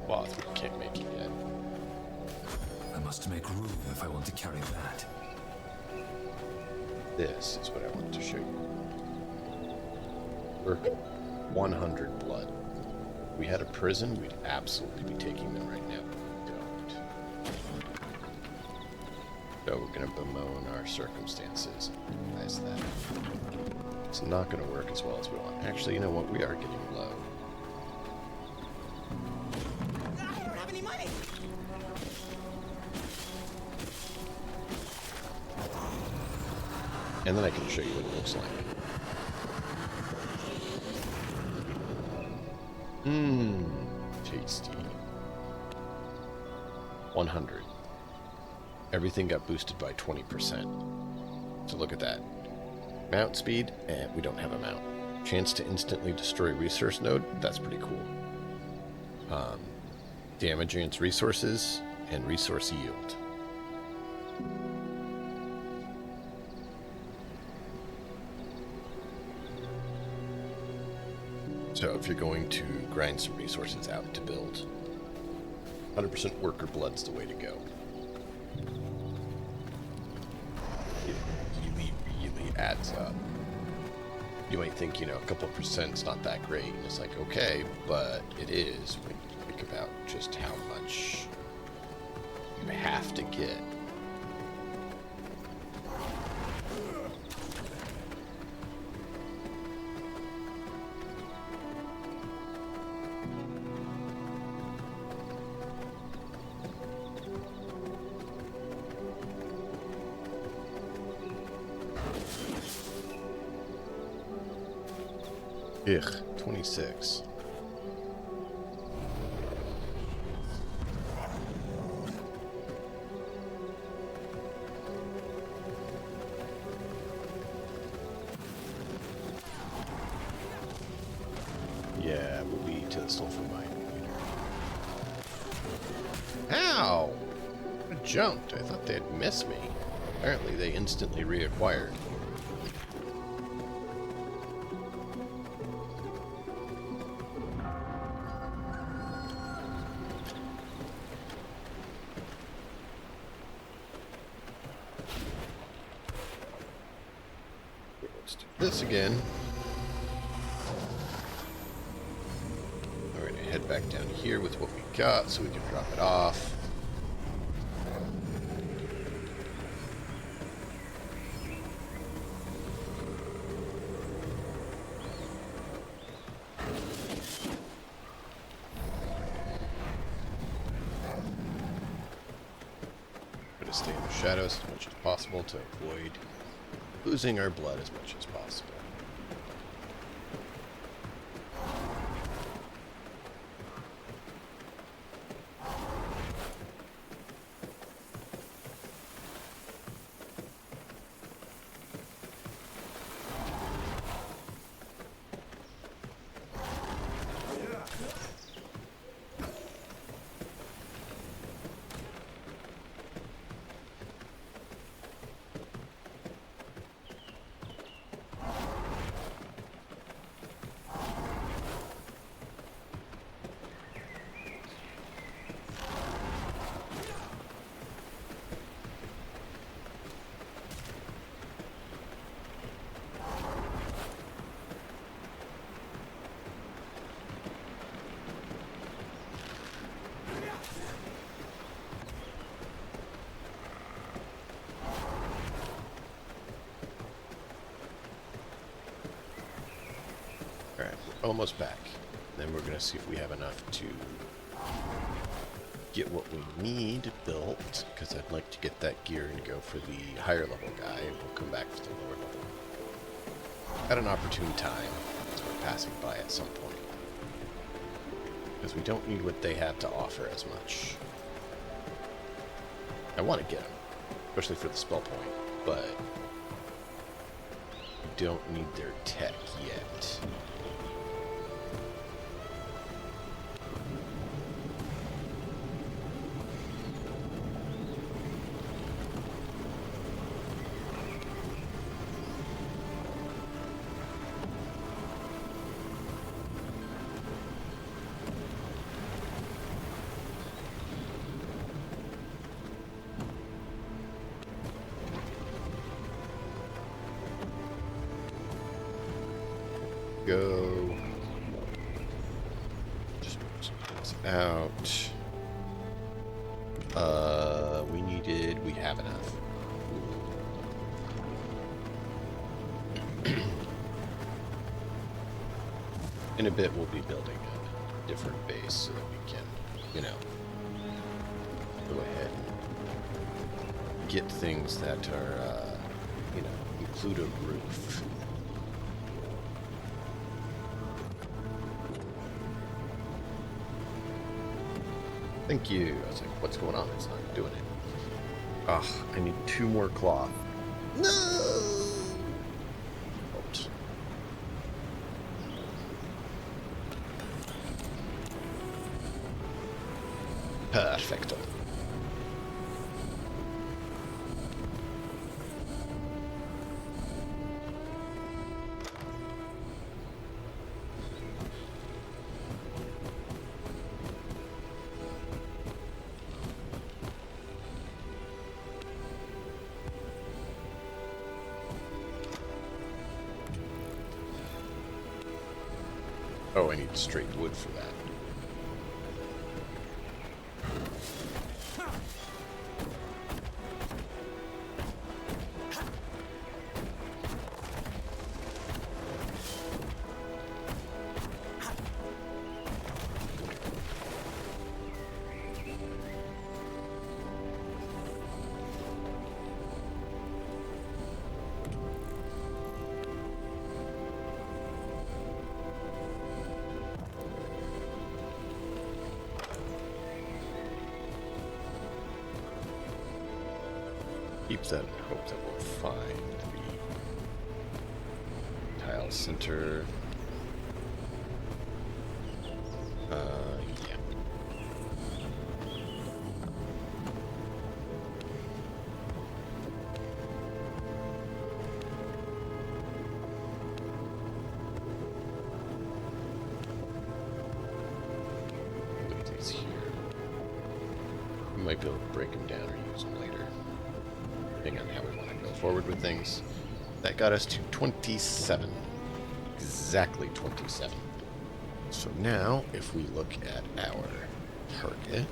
Cloth, we can't make it yet. I must make room if I want to carry that. This is what I want to show you. We're 100 blood. If we had a prison, we'd absolutely be taking them right now. We don't. So we're gonna bemoan our circumstances. Realize that it's not gonna work as well as we want. Actually, you know what? We are getting low. I don't have any money. And then I can show you what it looks like. Tasty. 100. everything got boosted by 20%. So look at that. Mount speed, we don't have a mount. Chance to instantly destroy resource node, that's pretty cool. Damage against resources, and resource yield. So if you're going to grind some resources out to build, 100% worker blood's the way to go. It really adds up. You might think, you know, a couple of percent's not that great, and it's like, okay, but it is when you think about just how much you have to get. Ugh, 26. Yeah, we'll be to the sulfur mine later. Ow! I jumped. I thought they'd miss me. Apparently they instantly reacquired. Let's do this again. We're going to head back down here with what we got so we can drop it off. Going to stay in the shadows as much as possible to avoid losing our blood as much as possible. Alright, we're almost back. Then we're going to see if we have enough to get what we need built, because I'd like to get that gear and go for the higher level guy, and we'll come back for the lower level. At an opportune time, as we're passing by at some point. Because we don't need what they have to offer as much. I want to get them, especially for the spell point, but we don't need their tech yet. Go. Just move some things out. We have enough. In a bit, we'll be building a different base so that we can, you know, go ahead and get things that are, you know, include a roof. Thank you. I was like, what's going on? It's not doing it. Ugh, I need 2 more cloth. No! Oops. Perfecto. Oh, I need straight wood for that. Keep that in hope that we'll find the tile center. Yeah. Put these here. We might be able to break them down or use them later. Depending on how we want to go forward with things. That got us to 27. Exactly 27. So now, if we look at our target,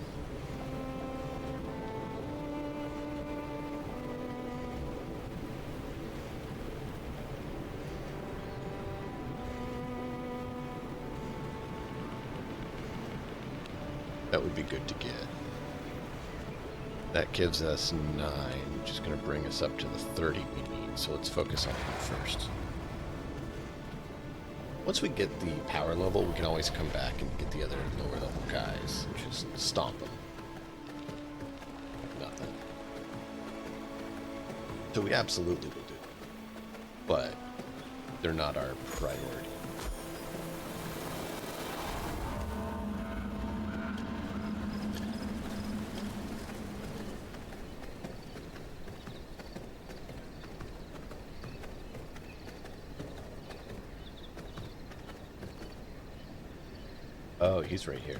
that would be good to get. That gives us 9, which is going to bring us up to the 30 we need. So let's focus on him first. Once we get the power level, we can always come back and get the other lower level guys and just stomp them. Nothing. So we absolutely will do. But they're not our priority. Oh, he's right here.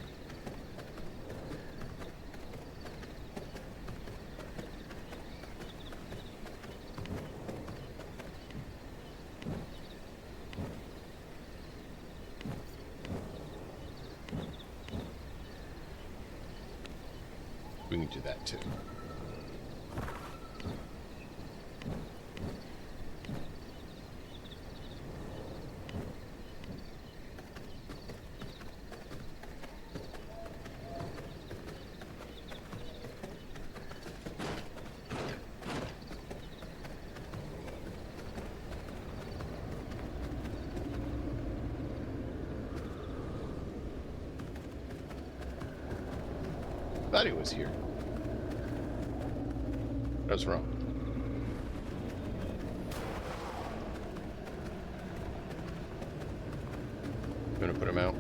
We can do that too. Thought he was here. What's wrong? You gonna put him out?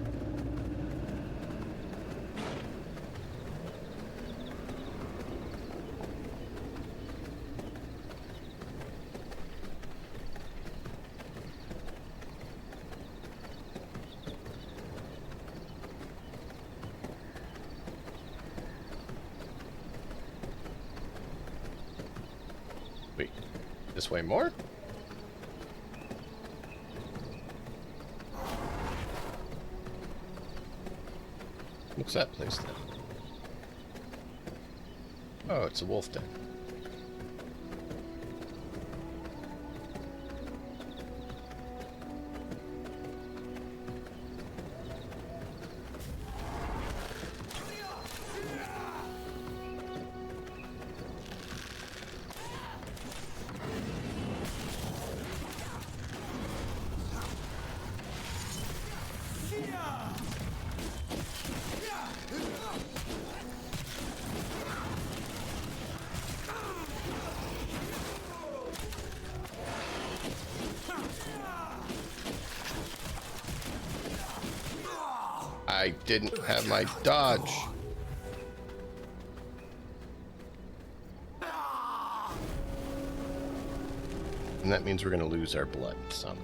Wait, this way more? What's that place then? Oh, it's a wolf den. I didn't have my dodge. And that means we're going to lose our blood some.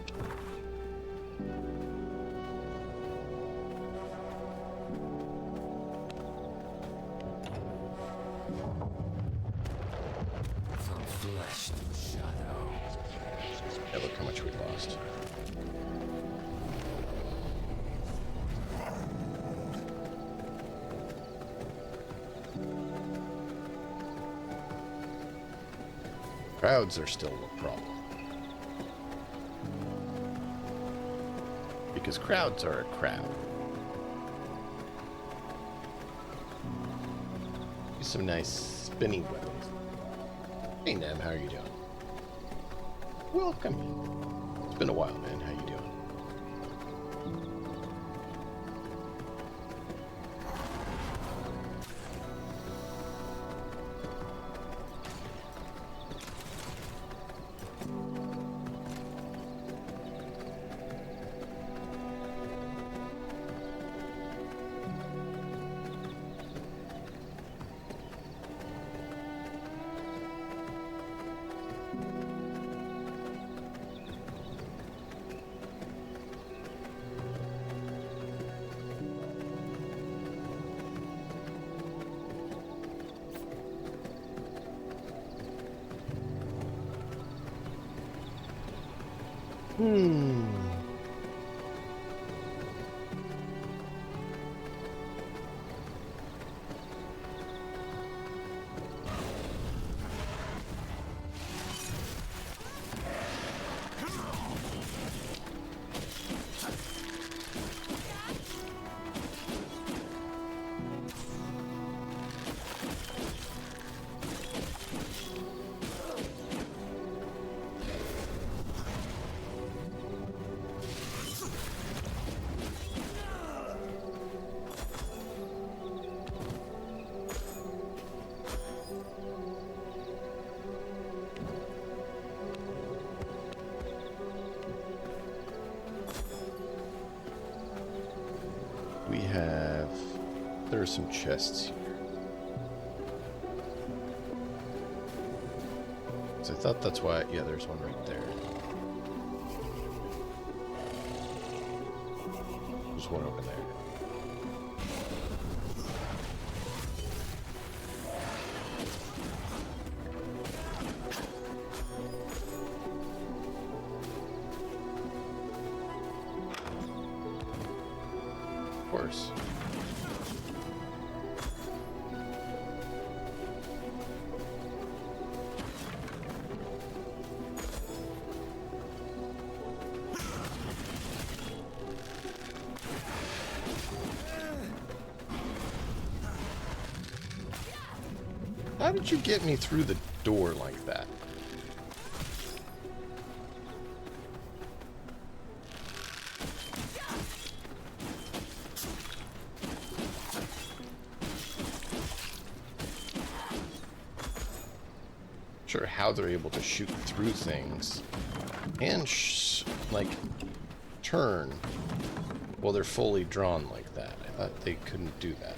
From flesh to shadow. Yeah, look how much we lost. Crowds are still a problem. Because crowds are a crowd. Use some nice spinning weapons. Hey Nem, how are you doing? Welcome in. It's been a while, man. How you doing? We have... There are some chests here. So I thought that's why... Yeah, there's one right there. There's one over there. Of course. How did you get me through the door like that? Sure, how they're able to shoot through things and like turn while they're fully drawn like that. I thought they couldn't do that.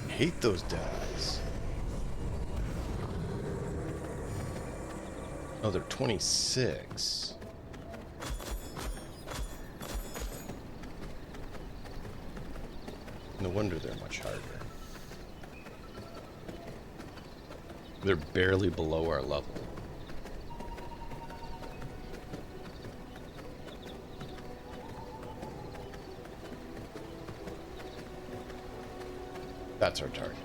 Hate those dies. Oh, they're 26. No wonder they're much harder. They're barely below our level. That's our target.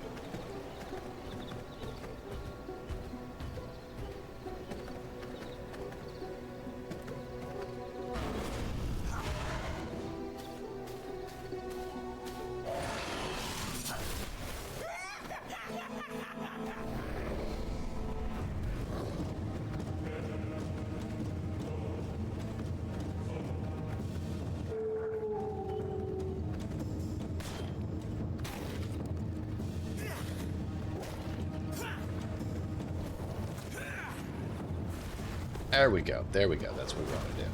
There we go. There we go. That's what we want to do.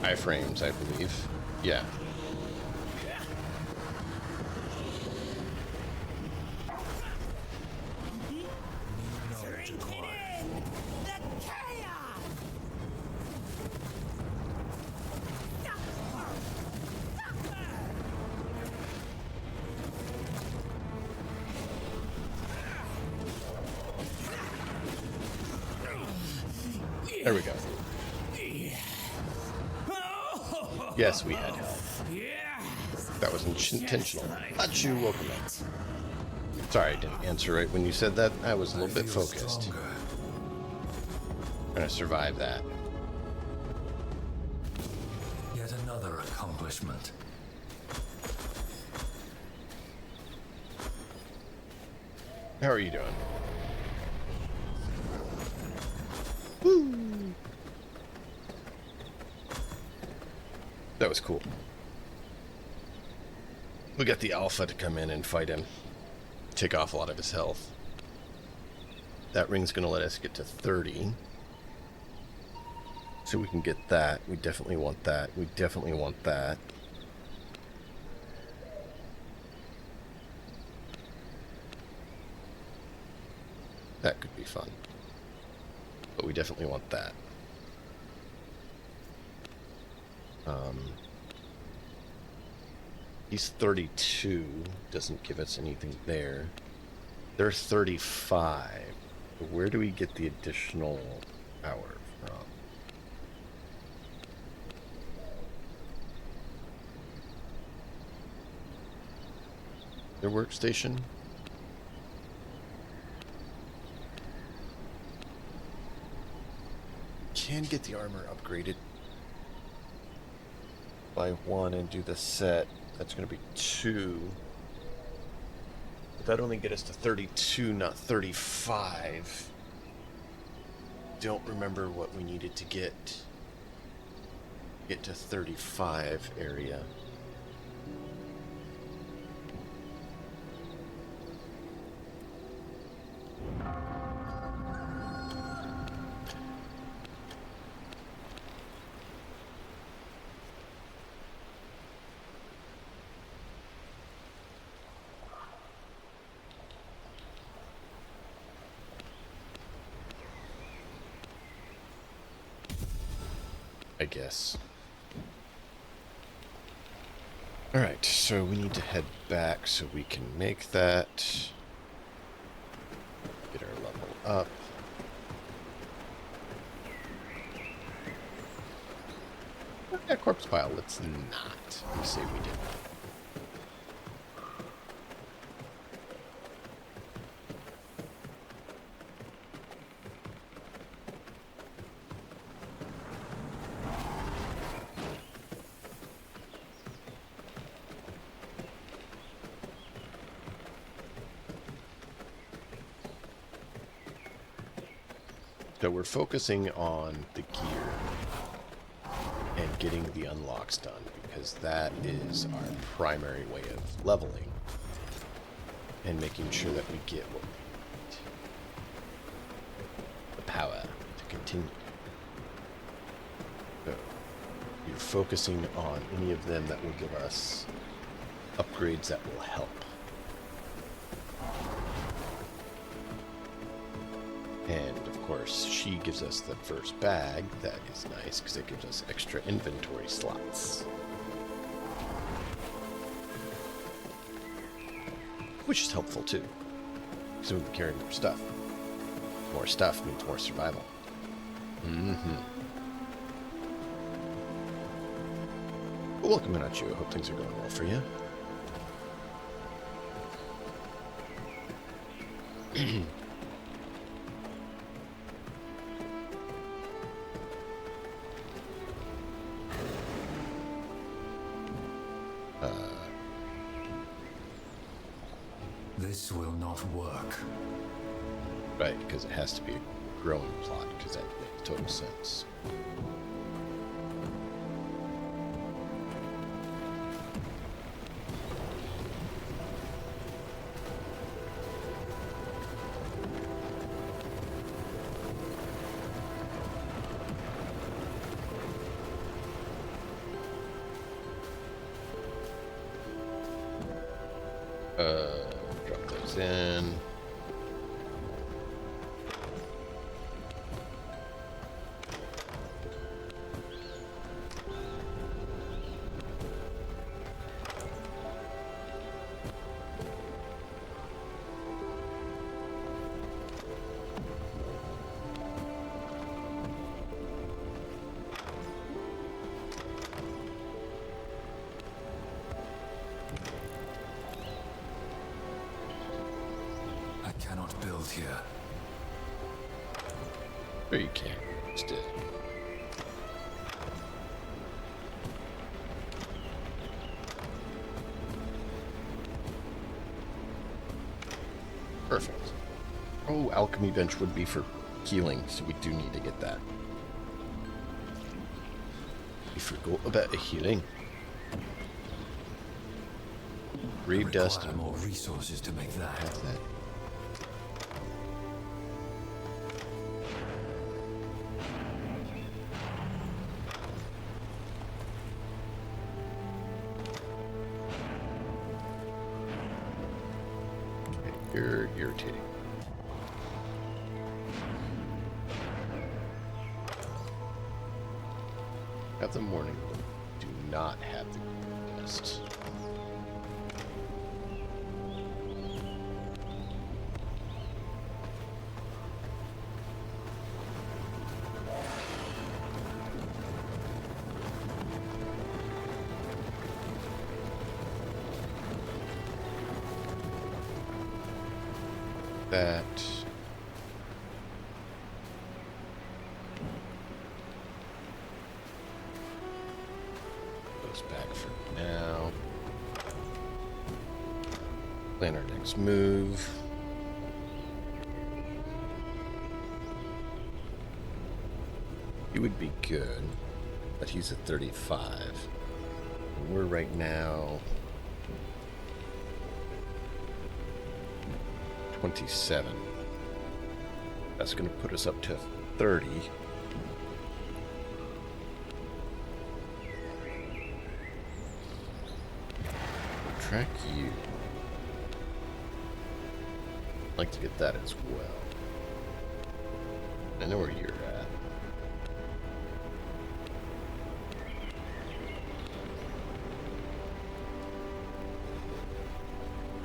Iframes, I believe. Yeah. There we go. Yes, we had help. That was intentional. Achu, welcome up. Sorry, I didn't answer right when you said that. I was a little bit focused. Gonna survive that. Yet another accomplishment. How are you doing? Woo! That was cool. We got the Alpha to come in and fight him. Take off a lot of his health. That ring's gonna let us get to 30. So we can get that. We definitely want that. We definitely want that. That could be fun. But we definitely want that. He's 32. Doesn't give us anything there. They're 35. Where do we get the additional power from? Their workstation? Can get the armor upgraded by 1 and do the set. That's going to be 2. But that only get us to 32, not 35. Don't remember what we needed to get to 35 area. I guess. Alright, so we need to head back so we can make that. Get our level up. Yeah, corpse pile. Let's not. Let me say we did. So we're focusing on the gear and getting the unlocks done, because that is our primary way of leveling and making sure that we get what we need. The power to continue. So you're focusing on any of them that will give us upgrades that will help. And of course, she gives us the first bag. That is nice because it gives us extra inventory slots. Which is helpful too, because we'll be carrying more stuff. More stuff means more survival. Well, welcome, Minacho. I hope things are going well for you. This will not work. Right, because it has to be a growing plot, because that makes total sense. Drop those in. I cannot build here. Or you can. Just did. Perfect. Oh, alchemy bench would be for healing, so we do need to get that. We forgot about the healing. Grave dust Require and more resources to make that. have that. You're irritating. Have the morning wood. Do not have the dust. That. Goes back for now. Plan our next move. He would be good, but he's at 35. And we're right now 27. That's going to put us up to 30. Track you. I'd like to get that as well. I know where you're at.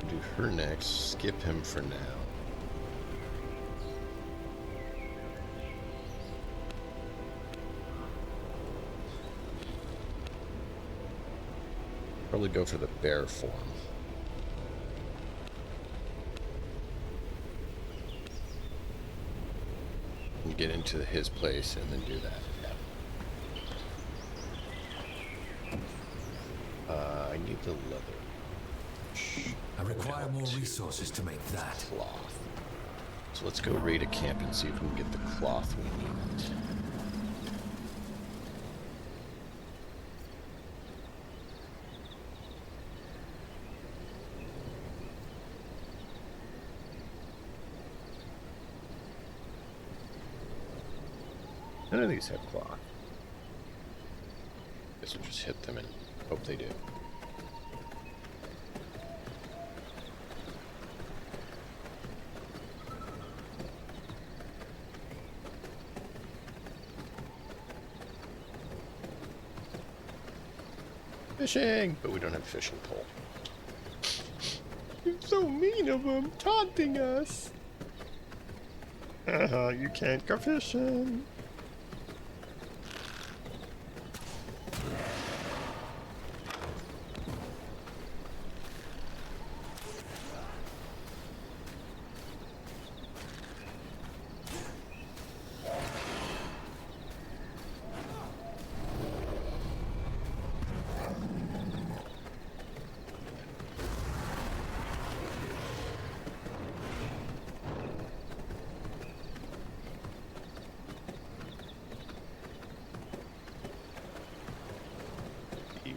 Do her next. Skip him for now. Probably go for the bear form. And get into his place and then do that. Yeah. I need the leather. I require more resources to make that. Cloth. So let's go raid a camp and see if we can get the cloth we need. None of these have cloth. Guess we'll just hit them and hope they do. Fishing! But we don't have a fishing pole. You're so mean of them, taunting us! You can't go fishing.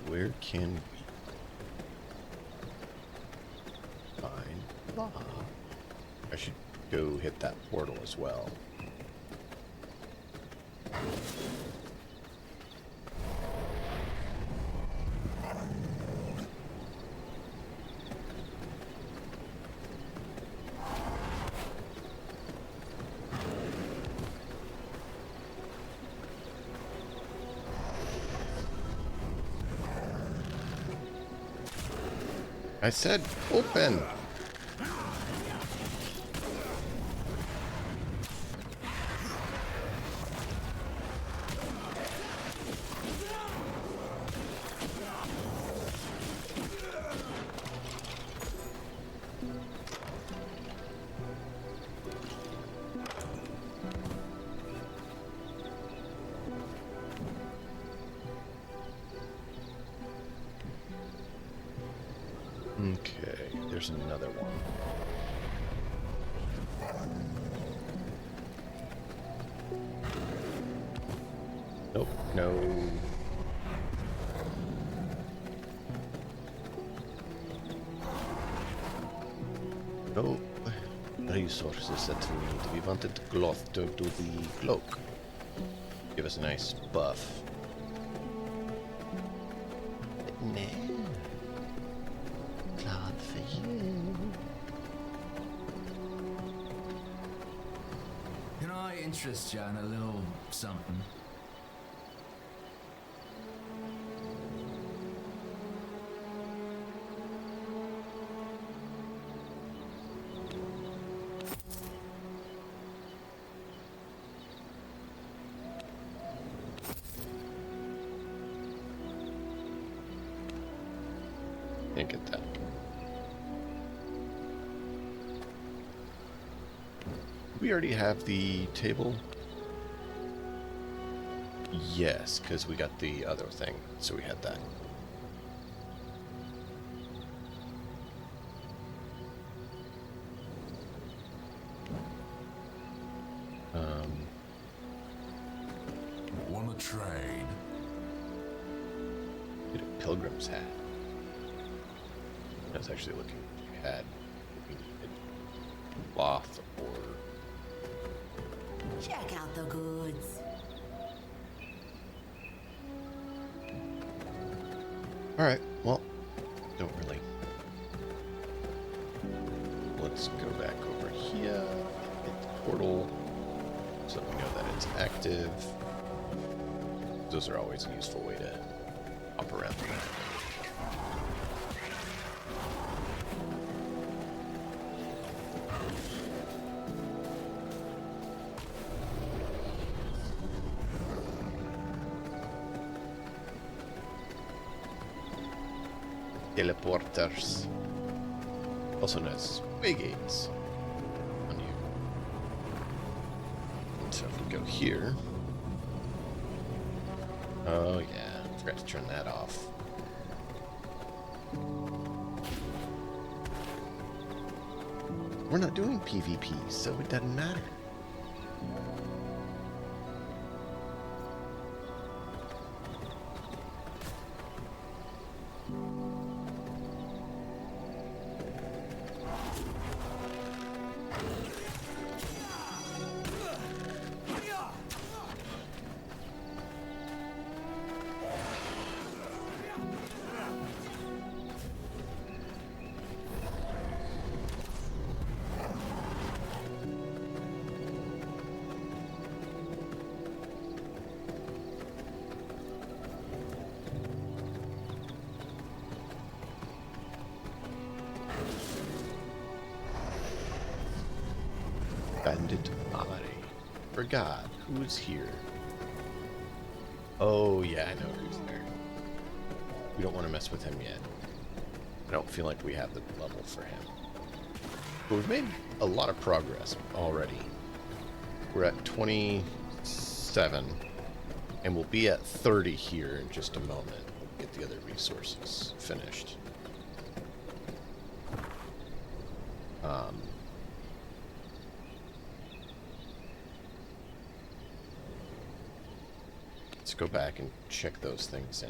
Where can we find lava? I should go hit that portal as well. I said open. Okay, there's another one. Nope, no. No resources that we need. We wanted cloth to do the cloak. Give us a nice buff. No. Cloth for you. Can I interest you in a little something? Can't get that. We already have the table. Yes, because we got the other thing, so we had that. Wanna trade? Get a pilgrim's hat. I was actually looking if we had what we needed. Cloth or... Check out the goods. Alright, well, don't really. Let's go back over here, hit the portal, so we know that it's active. Those are always a useful way to hop around. teleporters, also known as waygates, on you. And so if we go here, oh yeah, forgot to turn that off. We're not doing PvP, so it doesn't matter. Bandit Amare. Forgot who's here. Oh yeah, I know who's there. We don't want to mess with him yet. I don't feel like we have the level for him. But we've made a lot of progress already. We're at 27, and we'll be at 30 here in just a moment. We'll get the other resources finished. Let's go back and check those things in.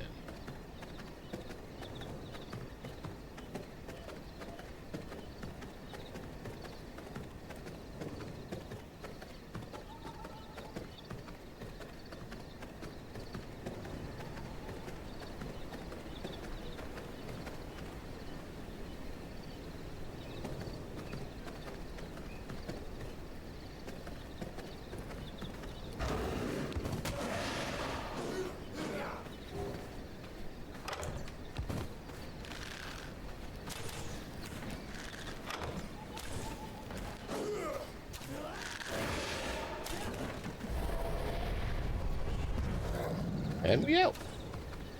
And we out.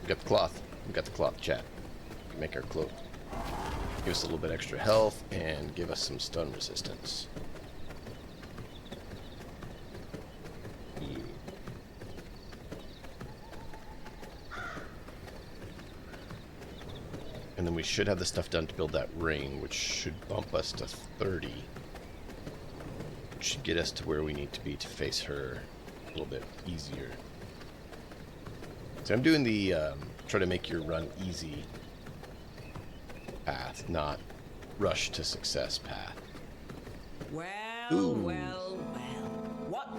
We got the cloth. We got the cloth, chat. We can make our cloak. Give us a little bit extra health and give us some stun resistance. And then we should have the stuff done to build that ring, which should bump us to 30. Which should get us to where we need to be to face her a little bit easier. So I'm doing the try to make your run easy path, not rush to success path. Well, Ooh. well, well. What?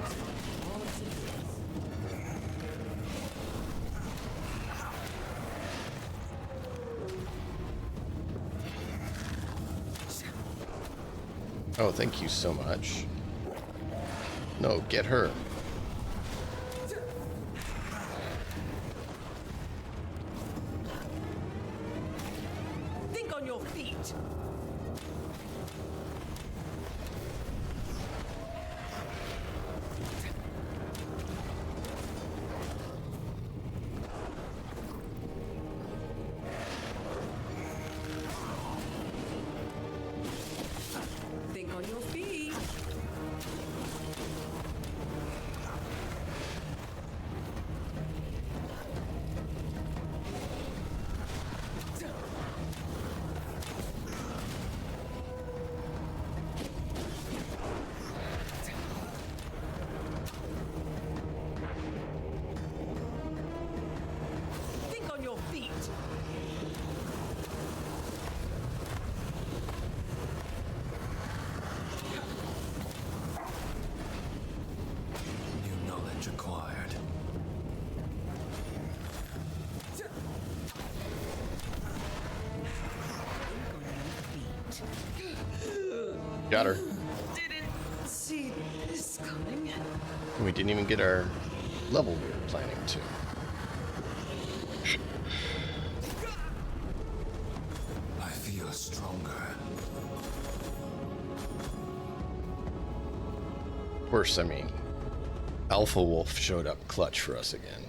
Oh, thank you so much. No, get her. Think on your feet. Think on your feet. Think on your feet. New knowledge acquired. Got her. Didn't see this coming. We didn't even get our level we were planning to. I feel stronger. Of course, I mean, Alpha Wolf showed up clutch for us again.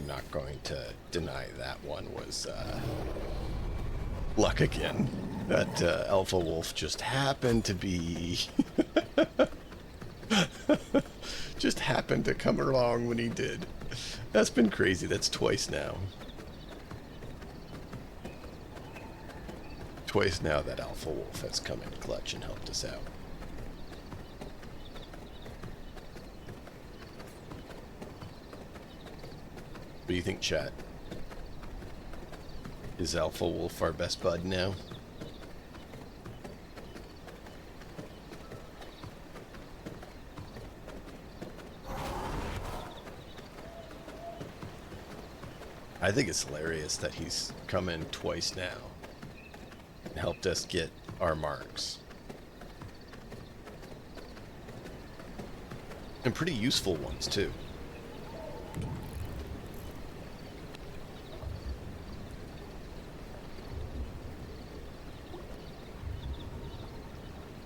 I'm not going to deny that one was luck again. That Alpha Wolf just happened to be... just happened to come along when he did. That's been crazy. That's twice now. Twice now that Alpha Wolf has come in clutch and helped us out. What do you think, chat? Is Alpha Wolf our best bud now? I think it's hilarious that he's come in twice now and helped us get our marks. And pretty useful ones, too.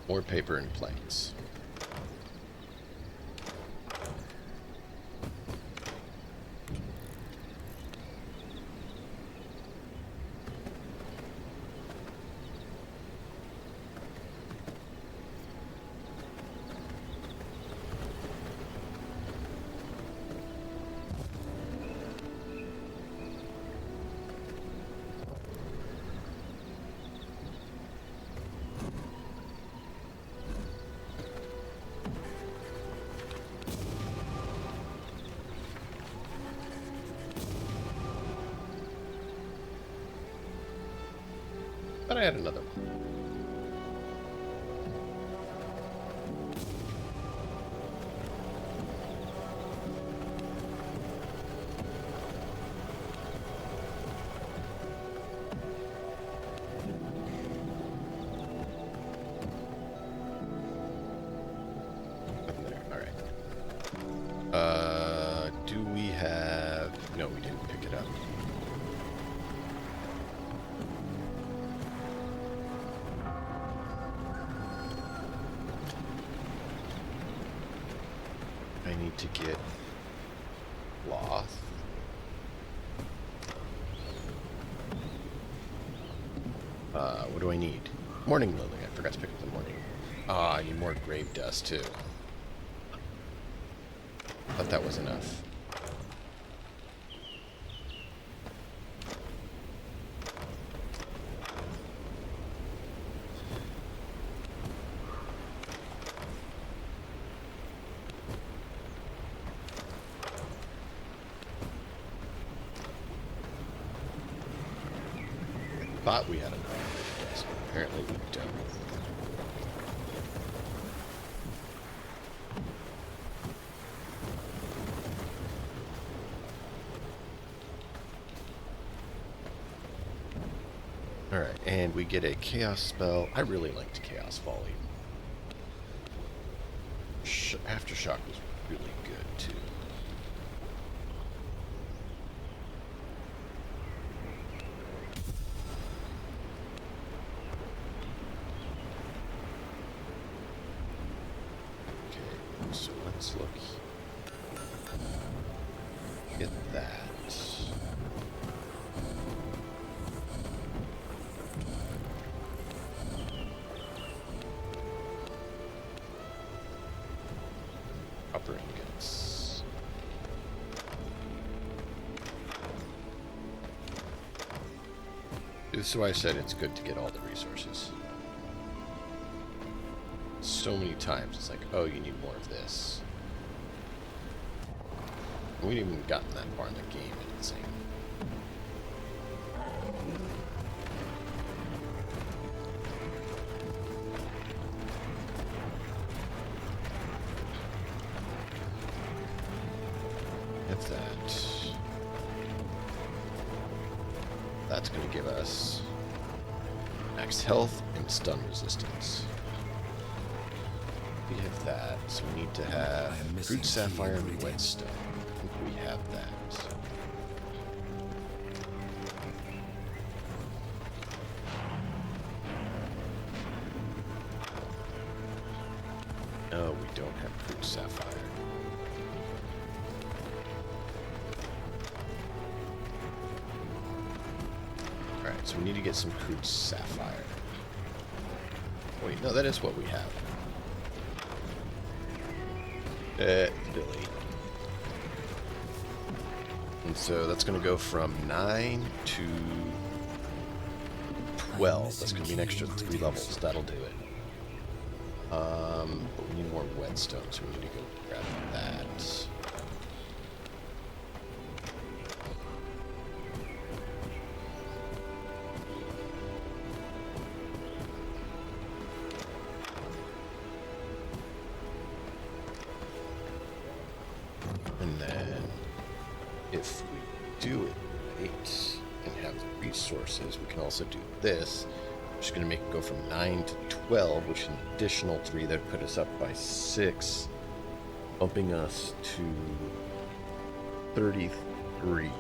More paper and plates. But I had another one. Up there. All right. Do we have... No, we didn't pick it up. I need to get cloth. What do I need? Morning lily. I forgot to pick up the morning. I need more grave dust too. Thought that was enough. Thought we had enough. So apparently we don't. Alright, and we get a chaos spell. I really liked Chaos Volley. Aftershock was really good too. So let's look. Get that. Copper ingots. This is why I said it's good to get all the resources. So many times it's like, oh, you need more of this. We haven't even gotten that far in the game, it's insane. That's that. That's going to give us max health and stun resistance. We have that, so we need to have Fruit Sapphire and Whetstone. I think we have that. No, we don't have Fruit Sapphire. So we need to get some crude sapphire. Wait, no, that is what we have. Billy. And so that's going to go from 9 to 12. That's going to be an extra 3 levels. That'll do it. But we need more whetstone, so we need to go grab that. And then, if we do it right and have the resources, we can also do this. I'm just going to make it go from 9 to 12, which is an additional 3 that would put us up by 6, bumping us to 33.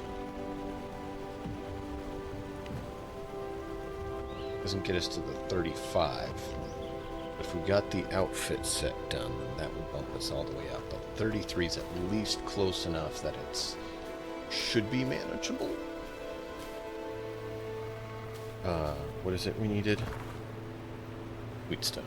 Doesn't get us to the 35. If we got the outfit set done, then that would bump us all the way up. But 33 is at least close enough that it's should be manageable. What is it we needed? Whetstone.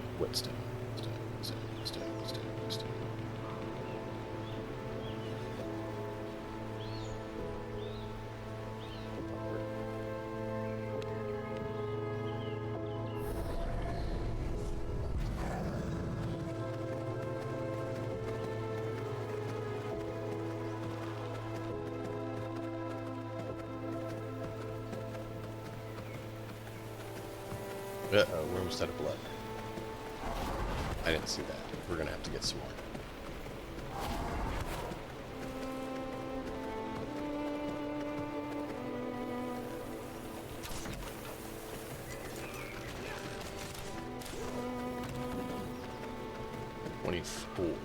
Uh-oh, we're almost out of blood. I didn't see that. We're gonna have to get some more. $24.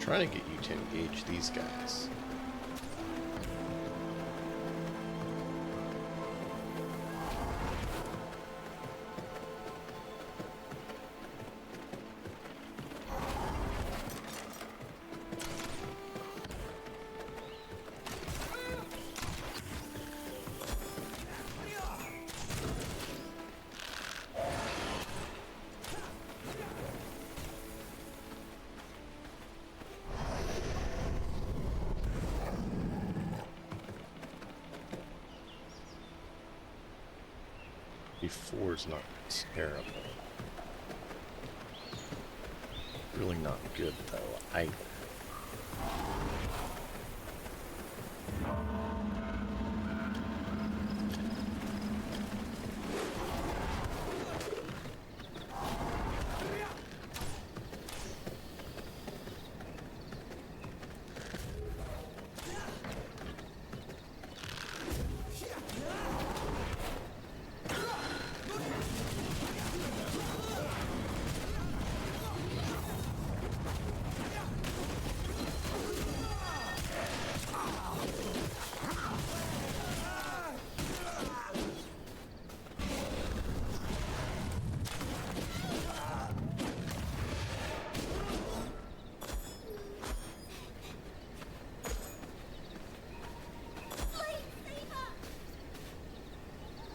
Trying to get you to engage these guys. Before is not terrible. Really not good though. I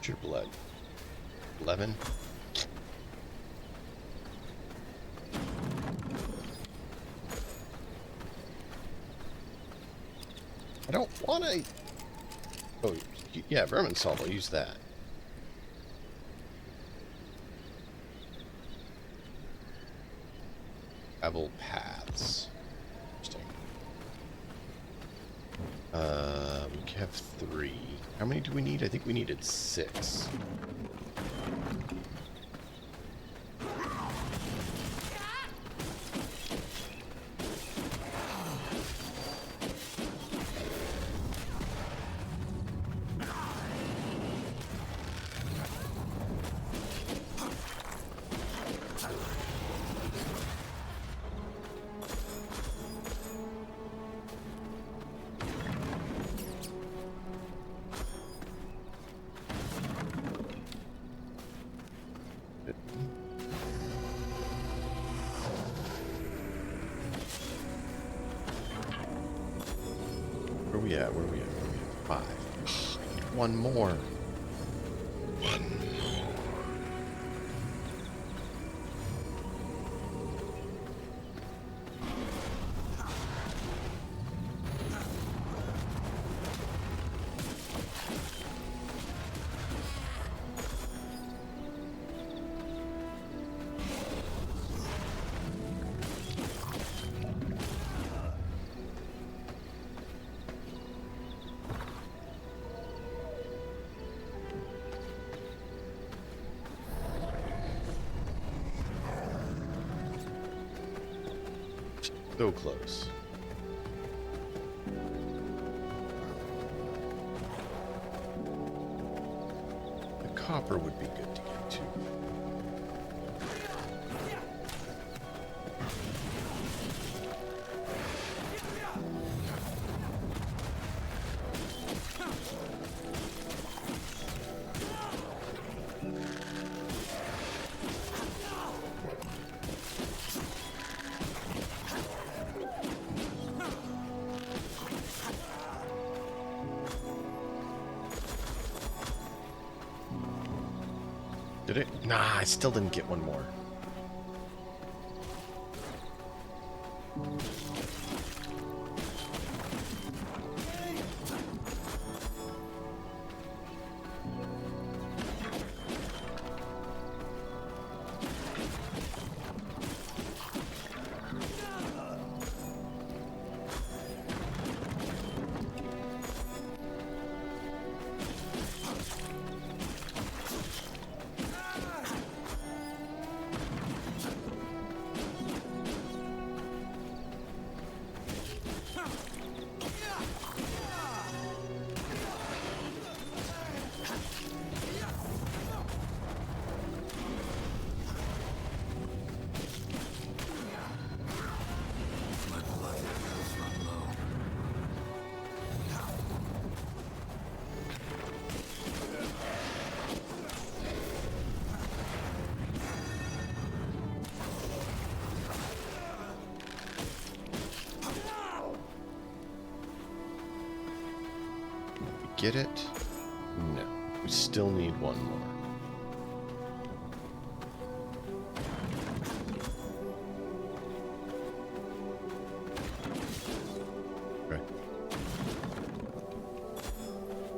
your blood. 11. I don't want to. Oh, yeah, vermin salt. I'll use that. Travel paths. Interesting. We have 3. How many do we need? I think we needed 6. we at? Where are we at? Where are we at? 5. I need one more. One more. So close. The copper would be good to get to. Did it? Nah, I still didn't get one more. Get it? No. We still need one more. Okay.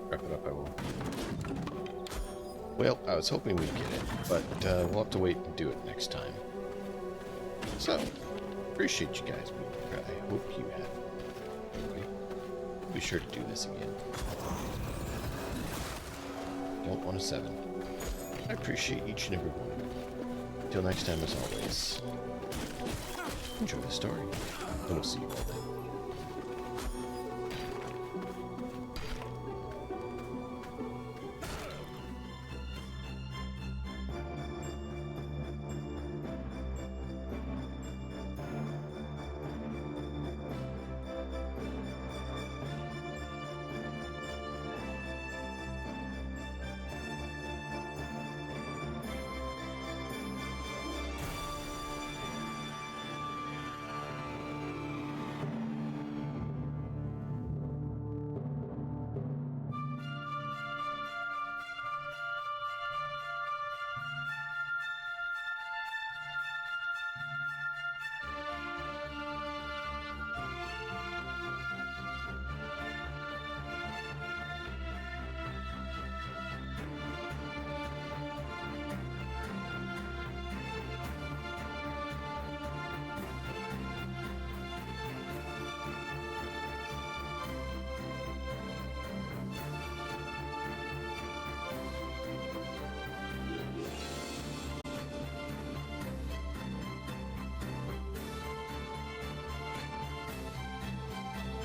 Wrap it up, I will. Well, I was hoping we'd get it, but we'll have to wait and do it next time. So, appreciate you guys being here. I hope you had enjoyed. Be sure to do this again. Don't want a 7. I appreciate each and every one of you. Until next time, as always, enjoy the story, and we'll see you all then.